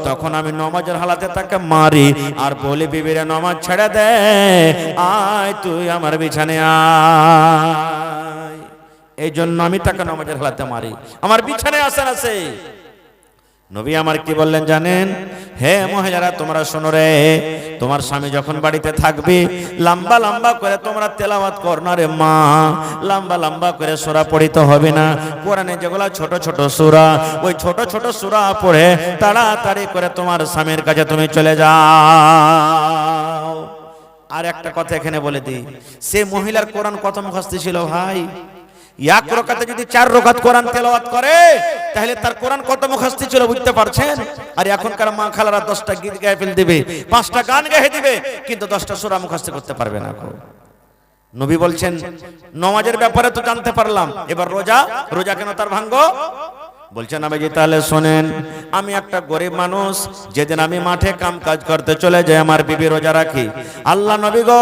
তখন আমি নামাজের হালাতে তাকে মারি আর বলি বিবিরে নামাজ ছেড়ে দে, আয় তুই আমার বিছানে আয়। এই জন্য আমি তাকে নামাজের হালাতে মারি, আমার বিছানায় আসেন আছে। নবী আমার কি বললেন জানেন? হে মহিলারা তোমরা শোনো রে, তোমার স্বামী যখন বাড়িতে থাকবে লম্বা করে তোমরা তেলাওয়াত কর না রে মা, লম্বা করে সূরা পড়িতে হবে না। কোরআনে যেগুলা ছোট ছোট সূরা, ওই ছোট ছোট সূরা পড়ে তাড়াতাড়ি করে তোমার স্বামীর কাছে তুমি চলে যাও। আর একটা কথা এখানে বলে দিই, সে মহিলার কোরআন কত মুখস্থ ছিল ভাই? 1 রাকাতে যদি 4 রাকাত কোরআন তেলাওয়াত করে তাহলে তার কোরআন কত মুখস্থ ছিল বুঝতে পারছেন? আর এখনকার মা খালারা 10টা গীত গায়ে ফেল দিবে, 5টা গান গায়ে দিবে, কিন্তু 10টা সূরা মুখস্থ করতে পারবে না। নবী বলছেন নামাজের ব্যাপারে তো জানতে পারলাম, এবার রোজা কেন তার ভাঙ্গো? বলছেন নবীজি তাহলে শোনেন, আমি একটা গরিব মানুষ, যেদিন আমি মাঠে কাম কাজ করতে চলে যাই আমার বিবি রোজা রাখি। আল্লাহ নবী গো,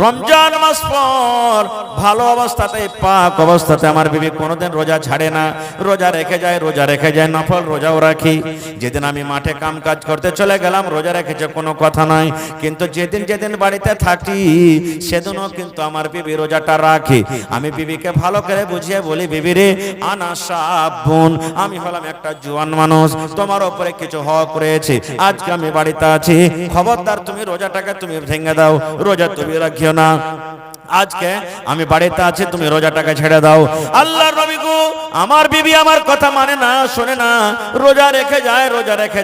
রমজান মাস পর ভালো অবস্থাতে পাক অবস্থাতে আমার বিবি কোনোদিন রোজা ছাড়ে না, রোজা রেখে যায় নফল রোজাও রাখি। যেদিন আমি মাঠে কাম কাজ করতে চলে গেলাম রোজা রেখেছে কোনো কথা নয়, কিন্তু যেদিন বাড়িতে থাকি সেদিনও কিন্তু আমার বিবি রোজাটা রাখি। আমি বিবিকে ভালো করে বুঝিয়ে বলি, বিবি রে আনা সাবুন, আমি হলাম একটা জওয়ান মানুষ, তোমার উপরে কিছু হক রয়েছে, আজকে আমি বাড়িতে আছি, খবরদার তুমি রোজাটাকে তুমি ভেঙে দাও, রোজা তুমি রাখিও না, আজকে আমি বাড়িতে আছি, তুমি রোজাটাকে ছেড়ে দাও। আল্লাহর নবী গো, আমার বিবি আমার কথা মানে না, শোনে না, রোজা রেখে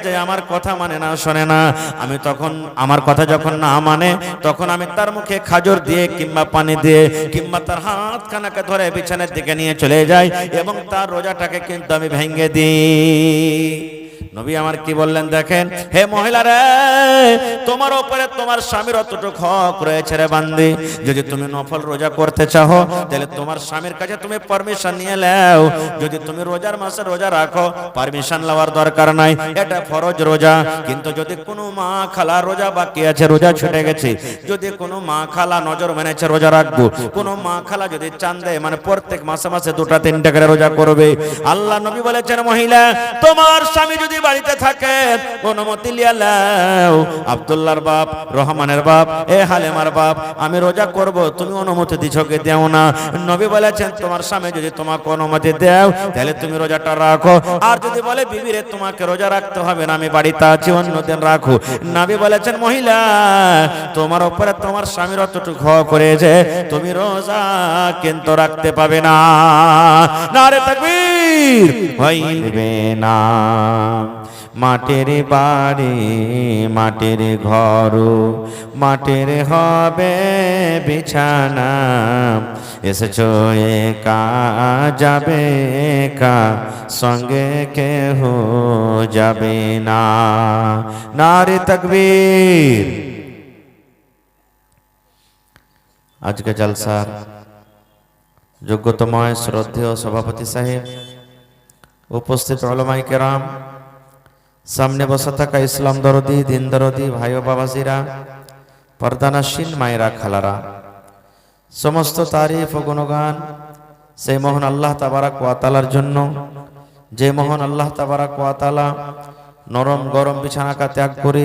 যায় আমার কথা মানে না, শোনে না। আমি তখন আমার কথা যখন না মানে, তখন আমি তার মুখে খাজর দিয়ে কিংবা পানি দিয়ে কিংবা তার হাত খানাকে ধরে বিছানার দিকে নিয়ে চলে যাই এবং তার রোজাটাকে কিন্তু আমি ভেঙে দিই। নবী আমার কি বললেন দেখেন, হে মহিলারা, তোমার উপরে তোমার স্বামীর অতটুকু হক রয়েছে রে বান্দি, যদি তুমি নফল রোজা করতে চাও তাহলে তোমার স্বামীর কাছে তুমি পারমিশন নিয়ে নাও। যদি তুমি রোজার মাসে রোজা রাখো পারমিশন নেওয়ার দরকার নাই, এটা ফরজ রোজা। কিন্তু যদি কোনো মা খালা রোজা বাকি আছে, রোজা ছুটে গেছে, যদি কোনো মা খালা নজর মেনেছে রোজা রাখবো, কোনো মা খালা যদি চান দেয় মানে প্রত্যেক মাসে মাসে 2-3টা করে রোজা করবে। আল্লাহ নবী বলেছেন, মহিলা তোমার স্বামী যদি বাড়িতে থাকে অনুমতি লিয়া লাও। আব্দুল্লাহর বাপ, রহমানের বাপ, এ হালেমার বাপ, আমি রোজা করব, তুমি অনুমতি দিছো কি দেও না? নবী বলেছেন তোমার স্বামী যদি তোমাকে অনুমতি দেও তাহলে তুমি রোজাটা রাখো, আর যদি বলে বিবি রে তোমাকে রোজা রাখতে হবে না, আমি বাড়িতে আছি, অন্যদিন রাখো। নবী বলেছেন মহিলা তোমার উপরে তোমার স্বামীর অতটুকু হক করেছে, তুমি রোজা কিন্তু রাখতে পাবে না। নারে তাকবীর হইবে না। মাটির বাড়ি মাটির ঘর, মাটির হবে বিছানা, এসেছো একা যাবে একা, সঙ্গে কেহ যাবে না। নারে তাকবীর। আজকে জলসার যোগ্যতময় শ্রদ্ধেয় সভাপতি সাহেব, উপস্থিত উলামায়ে কেরাম, সামনে বসে থাকা ইসলাম দরদি, দিন দরদি ভাই ও বাবাজিরা, পর্দানাসীন মায়েরা খালারা, সমস্ত তারিফ ও গুণগান সেই মহান আল্লাহ তাবারাক ওয়া তাআলার জন্য, যে মহান আল্লাহ তাবারাক ওয়া তাআলা নরম গরম বিছানাকা ত্যাগ করে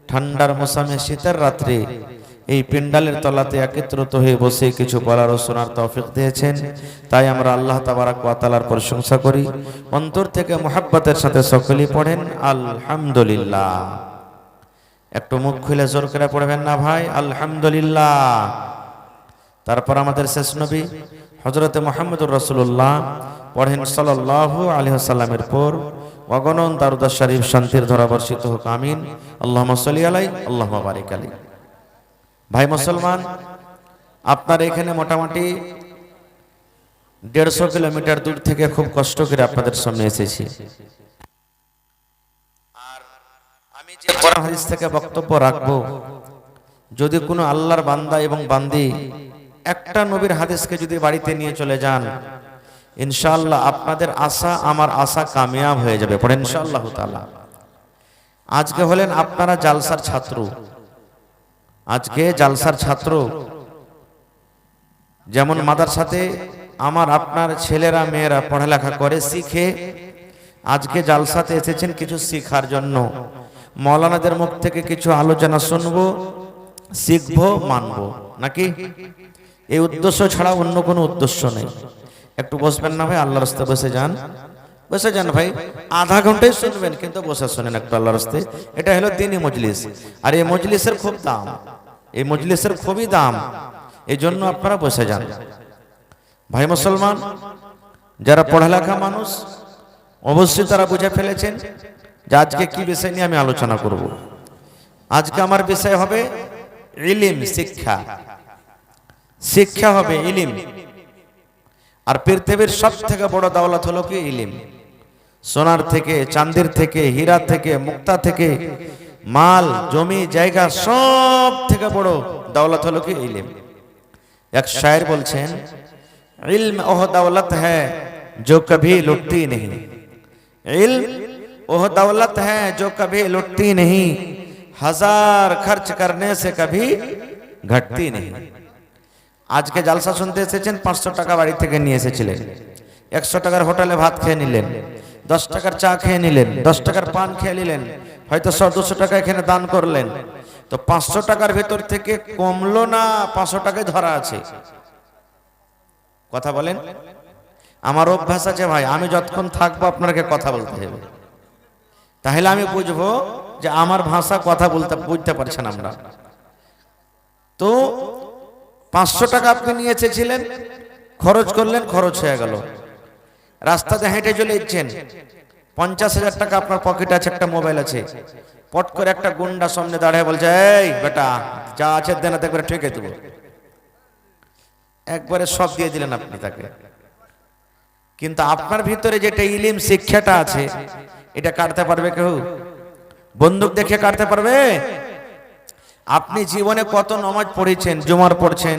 ঠান্ডার মৌসুমে শীতের রাত্রে এই পিন্ডালের তলাতে একত্রিত হয়ে বসে কিছু বলার ও শোনার তৌফিক দিয়েছেন। তাই আমরা আল্লাহ তাবারাক ওয়া তাআলার প্রশংসা করি, অন্তর থেকে মুহাব্বতের সাথে সকলেই পড়েন আলহামদুলিল্লাহ। একটু মুখ খুলে জোর করে পড়বেন না ভাই, আলহামদুলিল্লাহ। তারপর আমাদের শেষ নবী হযরতে মুহাম্মদুর রাসূলুল্লাহ পড়েন সাল্লাল্লাহু আলাইহি ওয়াসাল্লামের পর অগণন দরুদ শরীফ শান্তির ধারা বর্ষিত হোক, আমিন। আল্লাহুম্মা সাল্লি আলাইহি আল্লাহুম্মা বারিক আলাইহি। ভাই মুসলমান, আপনার এখানে মোটামুটি 150 কিলোমিটার দূর থেকে খুব কষ্ট করে আপনাদের সামনে এসেছি। আর আমি যে কোরআন হাদিস থেকে বক্তব্য রাখবো, যদি কোনো আল্লাহর বান্দা এবং বান্দি একটা নবীর হাদিসকে যদি বাড়িতে নিয়ে চলে যান, ইনশাআল্লাহ আপনাদের আশা আমার আশা কামিয়াব হয়ে যাবে। পড়েন ইনশাআল্লাহ তাআলা। আজকে হলেন আপনারা জালসার ছাত্র, আজকে জালসার ছাত্র। যেমন মাদ্রাসাতে আমার আপনার ছেলেরা মেয়েরা পড়ালেখা করে শিখে, আজকে জালসাতে এসেছেন কিছু শিখার জন্য। মাওলানাদের মুখ থেকে কিছু আলোচনা শুনবো, শিখবো, মানবো, নাকি? এই উদ্দেশ্য ছাড়া অন্য কোনো উদ্দেশ্য নেই। একটু বসবেন না ভাই, আল্লাহর রাস্তায় বসে যান, বসে যান ভাই। আধা ঘন্টায় শুনবেন কিন্তু বসে শোনেন একটু আল্লাহর রাস্তায়। এটা হলো দ্বীনি মজলিস, আর এই মজলিসের খুব দাম, এই মজলিসের খুবই দাম, এই জন্য আপনারা বসে যান। ভাই মুসলমান, যারা পড়ালেখা মানুষ অবশ্যই তারা বুঝে ফেলেছেন যে আজকে কি বিষয় নিয়ে আমি আলোচনা করব। আজকে আমার বিষয় হবে ইলম, শিক্ষা। শিক্ষা হবে ইলম। আর পৃথিবীর সব থেকে বড় দৌলত হলো কি ইলম। সোনার থেকে, চাঁদের থেকে, হীরা থেকে, মুক্তা থেকে, মাল জমি জায়গা সব থেকে বড় দৌলত হলো কি ইলম। এক শায়ের বলছেন, ইলম ওহ দৌলত হ্যায় जो कभी लुटती नहीं। इल्म वह दौलत है जो कभी लुटती नहीं, हजार खर्च करने से कभी घटती नहीं। আজকে জালসা শুনতে এসেছেন, 500 টাকা বাড়ি থেকে নিয়ে এসেছিলেন, 100 টাকার হোটেলে ভাত খেয়ে নিলেন, 10 টাকার চা খেয়ে নিলেন, 10 টাকার পান খেয়ে নিলেন, হয়তো 100-200 টাকা এখানে দান করলেন, তো 500 টাকার ভেতর থেকে কমলো না 500 টাকায় ধরা আছে। কথা বলেন। আমার অভ্যাস আছে ভাই, আমি যতক্ষণ থাকবো আপনাকে কথা বলতে হবে, তাহলে আমি বুঝবো যে আমার ভাষা কথা বলতে বুঝতে পারছেন আমরা। তো 500 টাকা আপনি নিয়ে এসেছিলেন, খরচ করলেন, খরচ হয়ে গেল। রাস্তাতে হেঁটে চলে যাচ্ছেন, 50,000 টাকা আপনার পকেটে আছে, একটা মোবাইল আছে, পট করে একটা গুন্ডা সামনে দাঁড়িয়ে বলছে, এই বেটা যা আছে দেনা একবারে ঠেকে দেবো, একবারে সব দিয়ে দিলেন আপনি তাকে। কিন্তু আপনার ভিতরে যেটা ইলম শিক্ষাটা আছে, এটা কাটতে পারবে কেউ? বন্দুক দেখে কাটতে পারবে? আপনি জীবনে কত নামাজ পড়েছেন, জুমার পড়ছেন,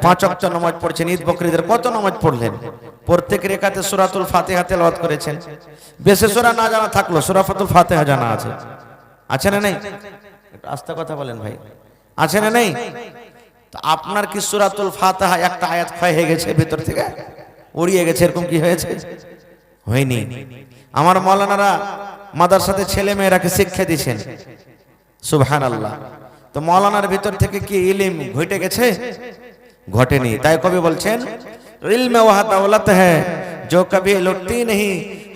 5 ওয়াক্ত নামাজ পড়ছেন, ঈদ বকরিদের কত নামাজ পড়লেন, প্রত্যেক রেখাতে সূরাতুল ফাতিহা তেলাওয়াত করেছেন, বেশি সূরা না জানা থাকলো সূরাতুল ফাতিহা জানা আছে, আছে না নেই? একটু আস্তে কথা বলেন ভাই, আছে না নেই? তো আপনার কি সূরাতুল ফাতিহা একটা আয়াত ক্ষয় হয়ে গেছে ভিতর থেকে, উড়িয়ে গেছে, এরকম কি হয়েছে? হয়নি। আমার মাওলানারা মাদ্রাসাতে ছেলে মেয়েরাকে শিক্ষা দিয়েছেন, সুবহানাল্লাহ। তো মাওলানার ভিতর থেকে কি ইলম ঘটে গেছে? ঘটেনি। তাই কবি বলছেন, ইলম ওয়া দৌলত হ্যায় जो कभी लुटती नहीं,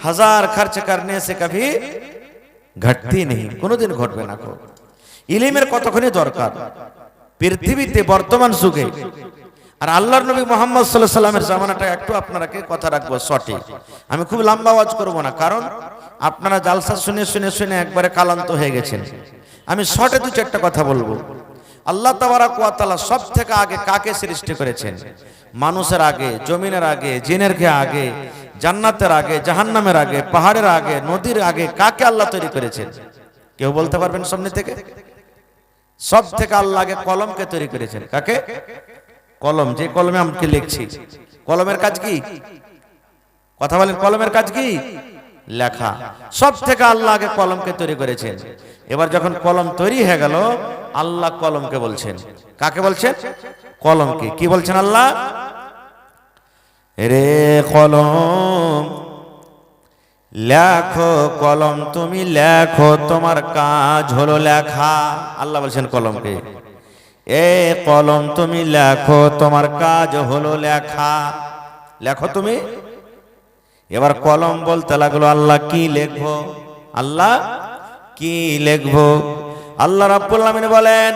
हजार खर्च करने से कभी घटती नहीं, কোনদিন ঘটবে না। ইলমের কতখানি দরকার পৃথিবীতে বর্তমান যুগে। আর আল্লাহর নবী মুহাম্মদ সাল্লাল্লাহু আলাইহি সাল্লামের জামানাটা একটু আপনারাকে কথা রাখবো সঠিক, আমি খুব লম্বা ওয়াজ করব না, কারণ আপনারা জালসা শুনে শুনে শুনে একবারে কালান্ত হয়ে গেছেন। আমি শর্টে 2-4টা কথা বলবো। আল্লাহ তাবারাক ওয়া তাআলা সব থেকে আগে কাকে সৃষ্টি করেছেন? মানুষের আগে, জমিনের আগে, জিনের আগে, জান্নাতের আগে, জাহান্নামের আগে, পাহাড়ের আগে, নদীর আগে কাকে আল্লাহ তৈরি করেছেন? কেউ বলতে পারবেন সামনে থেকে? সব থেকে আল্লাহ আগে কলমকে তৈরি করেছেন। কাকে? কলম, যে কলমে আমি লিখছি। কলমের কাজ কি? কথা বলেন, কলমের কাজ কি? লেখা। সব থেকে আল্লাহ আগে কলমকে তৈরি করেছেন। এবার যখন কলম তৈরি হয়ে গেল, আল্লাহ কলমকে বলছেন। কাকে বলছেন? কলমকে। কি বলছেন আল্লাহ? রে কলম লেখো, কলম তুমি লেখো, তোমার কাজ হলো লেখা। আল্লাহ বলছেন কলমকে, এ কলম তুমি লেখো, তোমার কাজ হলো লেখা, লেখো তুমি। এবার কলম বলতে লাগলো, আল্লাহ কি লিখবো? আল্লাহ কি লিখবো? আল্লাহ রাব্বুল আলামিন বলেন,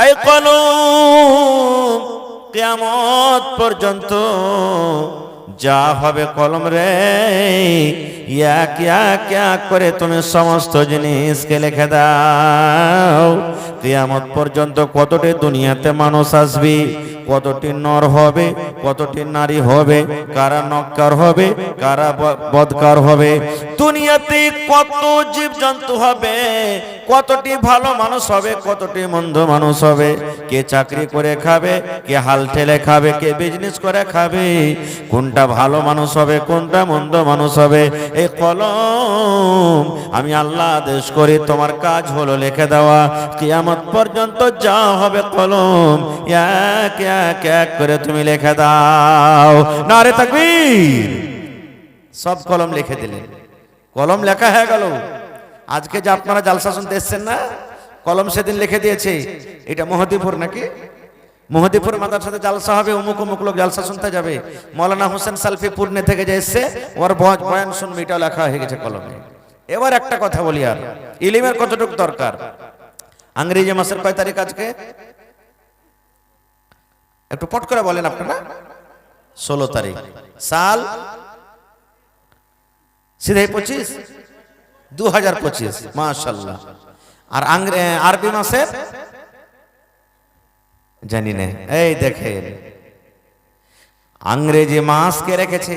এই কলম কিয়ামত পর্যন্ত যা হবে কলম রে, এক এক এক করে তুমি সমস্ত জিনিসকে লিখে দাও। কিয়ামত পর্যন্ত কতটি দুনিয়াতে মানুষ আসবে, কতটি নর হবে, কতটি নারী হবে, কারা নক্কার হবে, কারা বদকার হবে, দুনিয়াতে কত জীবজন্তু হবে, কতটি ভালো মানুষ হবে, কতটি মন্দ মানুষ হবে, কে চাকরি করে খাবে, কে হাল ঠেলে খাবে, কে বিজনেস করে খাবে, কোনটা ভালো মানুষ হবে, কোনটা মন্দ মানুষ হবে, এই কলম আমি আল্লাহ আদেশ করি তোমার কাজ হলো লিখে দেওয়া। কিয়ামত পর্যন্ত যা হবে কলম এক এক এক করে তুমি লিখে দাও। নারে তাকবীর। সব কলম লিখে দিলেন, কলম লেখা হয়ে গেল। আজকে যে আপনারা জালসা শুনতে এসছেন না, কলম সেদিন লিখে দিয়েছে। এটা মহদীপুর নাকি? মহদীপুর মাদ্রাসাতে জালসা হবে, অমুক অমুক লোক জালসা শুনতে যাবে, মৌলানা হোসেন সালফি পুরনে থেকে যে এসছে, ওর বয়ান শুনবে, এটা লেখা হয়ে গেছে কলমে। এবার একটা কথা বলি, আর ইলমের কতটুকু দরকার। ইংরেজি মাসের কয় তারিখ আজকে? একটু পট করে বলেন আপনারা। 16 তারিখ। সাল সিধে 25, 2025। মাশাআল্লাহ। আর আরবি মাসের জানি না। এই দেখেন, ইংরেজি মাস কে রেখেছে,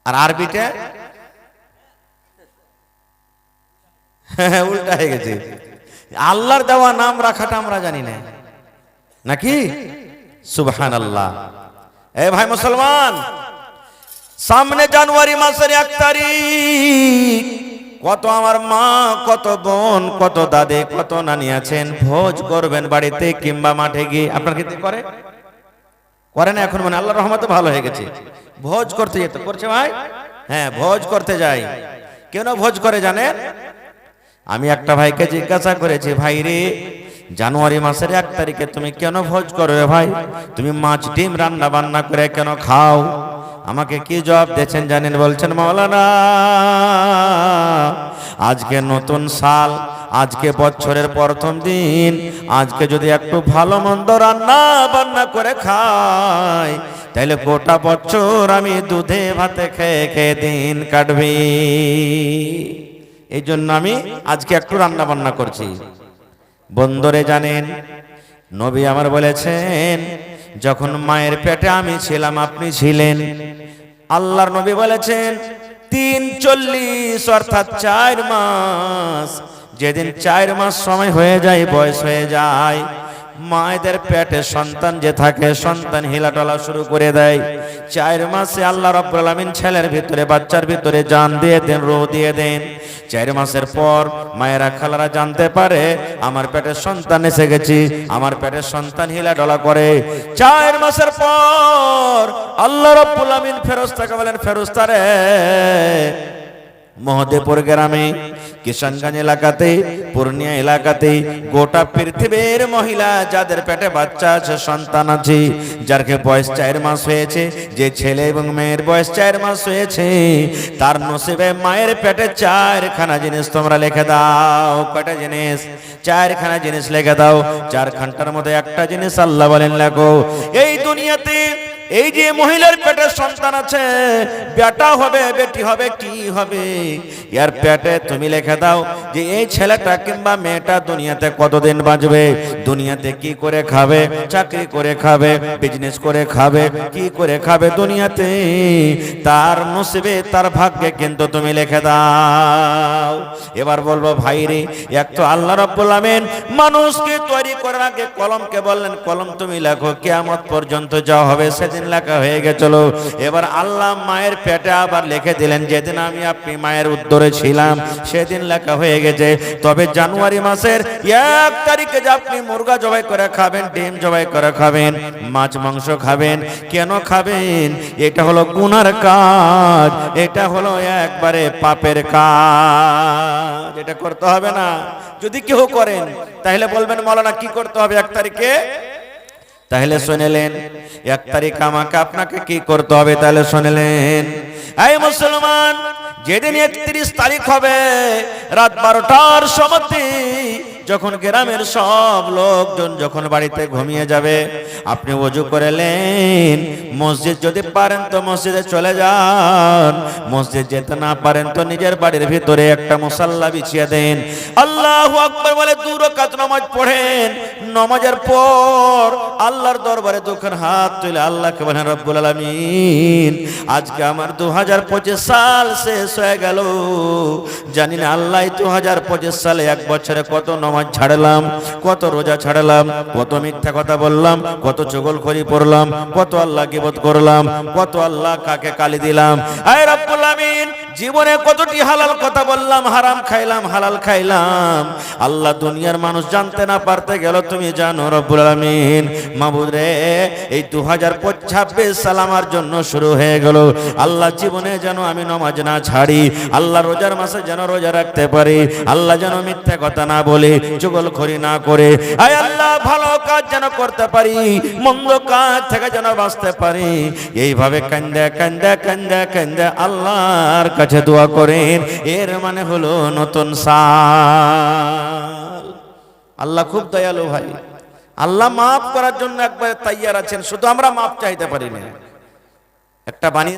আর আরবিটা উল্টা হয়ে গেছে। আল্লাহর দেওয়া নাম রাখাটা আমরা জানি না নাকি? সুবহানাল্লাহ। এ ভাই মুসলমান, সামনে জানুয়ারি মাসের 1 তারিখ, কত আমার মা, কত বোন, কত দাদে, কত নানি আছেন, ভোজ করবেন বাড়িতে কিংবা মাঠে গিয়ে। আপনার ক্ষেত্রে করে না এখন? মানে আল্লাহর রহমতে ভালো হয়ে গেছে, ভোজ করতে যেত, করছে ভাই? হ্যাঁ, ভোজ করতে যাই। কেন ভোজ করে জানেন? আমি একটা ভাইকে জিজ্ঞাসা করেছি, ভাই রে, জানুয়ারি মাসের 1 তারিখে তুমি কেন ভোজ করো রে ভাই? তুমি মাছ ডিম রান্না বান্না করে কেন খাও? আমাকে কি জবাব দিয়েছেন জানেন? বলছেন, মাওলানা, আজকে নতুন সাল, আজকে বছরের প্রথম দিন, আজকে যদি একটু ভালো মন্দ রান্না বান্না করে খাই, তাইলে গোটা বছর আমি দুধে ভাতে খেয়ে খেয়ে দিন কাটবি। এই জন্য আমি আজকে একটু রান্না বান্না করছি। বন্ধুরে জানেন, নবী আমার বলেছেন, যখন মায়ের পেটে আমি ছিলাম, আপনি ছিলেন, আল্লাহর নবী বলেছেন 340 অর্থাৎ 4 মাস, যেদিন 4 মাস সময় হয়ে যায়, বয়স হয়ে যায়, মায়েদের পেটে সন্তান যে থাকে, সন্তান হিলাটলা শুরু করে দেয়। 4 মাসে আল্লাহ রাব্বুল আলামিন ছেলের ভিতরে, বাচ্চার ভিতরে জান দিয়ে দেন, রূহ দিয়ে দেন। 4 মাসের পর মায়েরা, খালারা জানতে পারে আমার পেটে সন্তান এসে গেছে, আমার পেটে সন্তান হিলাডলা করে। 4 মাসের পর আল্লাহ রাব্বুল আলামিন ফেরেশতাকে বলেন, ফেরেশতারে, মহদেবপুর গ্রামে, কিষানগঞ্জ এলাকাতে, পূর্ণিয়া এলাকাতে, গোটা পৃথিবীর মহিলা যাদের পেটে বাচ্চা আছে, সন্তান আছে, যার বয়স 4 মাস হয়েছে, যে ছেলে এবং মেয়ের বয়স 4 মাস হয়েছে, তার নসিবে মায়ের পেটে 4খানা জিনিস তোমরা লিখে দাও। কয়টা জিনিস? 4খানা জিনিস লিখে দাও। 4 ঘন্টার মধ্যে একটা জিনিস আল্লাহ বলেন লেখো। এই দুনিয়াতে এই যে মহিলার পেটে সন্তান আছে, বেটা হবে, বেটি হবে, কি হবে, এর পেটে তুমি লিখে দাও যে এই ছেলেটা কিংবা মেয়েটা দুনিয়াতে কতদিন বাঁচবে, দুনিয়াতে কি করে খাবে, চাকরি করে খাবে, বিজনেস করে খাবে, কি করে খাবে দুনিয়াতে, তার নসিবে, তার ভাগ্যে কিন্তু তুমি লিখে দাও। এবার বলবো, ভাই রে, এক তো আল্লাহ রাব্বুল আমিন মানুষকে তৈরি করার আগে কলমকে বললেন, কলম তুমি লেখো, কিয়ামত পর্যন্ত যা হবে সেদিন লেখা হয়ে গেছিল। এবার আল্লাহ মায়ের পেটে আবার লিখে দিলেন, যেদিন আমি আপনি মায়ের উত্তরে ছিলাম সেদিন লেখা হয়ে গেছে। তবে জানুয়ারি মাসের 1 তারিখে যে আপনি মুরগা জবাই করে খাবেন, ডিম জবাই করে খাবেন, মাছ মাংস খাবেন, কেন খাবেন? এটা হলো গুনার কাজ, এটা হলো একবারে পাপের কাজ, এটা করতে হবে না। যদি কেউ করেন তাহলে বলবেন, মাওলানা কি করতে হবে 1 তারিখে? তাহলে শুনলেন, 1 তারিখ আমাকে আপনাকে কি করতে হবে? তাহলে শুনলেন, এই মুসলমান, যেদিন 31 তারিখ হবে, রাত 12টার সময়, যখন গ্রামের সব লোকজন যখন বাড়িতে ঘুমিয়ে যাবে, আপনি ওযু করলেন, মসজিদ যদি পারেন তো মসজিদে চলে যান, মসজিদ যেতে না পারেন তো নিজের বাড়ির ভিতরে একটা মুসাল্লা বিছিয়ে দেন, আল্লাহু আকবার বলে 2 রাকাত নামাজ পড়েন। নামাজের পর আল্লাহর দরবারে দুঃখের হাত তুলে আল্লাহকে বলেন, রব্বুল আলামিন, আজকে আমার 2025 সাল শেষ হয়ে গেল, জানি না আল্লাহ 2025 সালে 1 বছরে কত নামাজ ছাড়লাম, কত রোজা ছাড়লাম, কত মিথ্যা কথা বললাম, কত চগলখড়ি পড়লাম, কত আল্লাহ গীবত করলাম, কত আল্লাহ কাকে গালি দিলাম। আয় রব্বুল আমিন, জীবনে কতটি হালাল কথা বললাম, হারাম খাইলাম, হালাল খাইলাম, আল্লাহ দুনিয়ার মানুষ জানতে না পারতে গেল, তুমি জানো রব্বুল আমিন। মাবুদ রে, এই 2026 সাল আমার জন্য শুরু হয়ে গেল, আল্লাহ জীবনে যেন আমি নামাজ না ছাড়ি, আল্লাহ রোজার মাসে যেন রোজা রাখতে পারি, আল্লাহ যেন মিথ্যা কথা না বলে, চুগলখড়ি না করে, আয় আল্লাহ ভালো কাজ যেন করতে পারি, মন্দ কাজ থেকে যেন বাঁচতে পারি। এইভাবে কান্দা কান্দা কান্দা কান্দা আল্লাহর কাছে দোয়া করেন, এর মানে হলো নতুন সাল। আল্লাহ খুব দয়ালু ভাই, আল্লাহ মাফ করার জন্য একবার তৈয়ার আছেন, শুধু আমরা মাফ চাইতে পারি না। একটা বাণী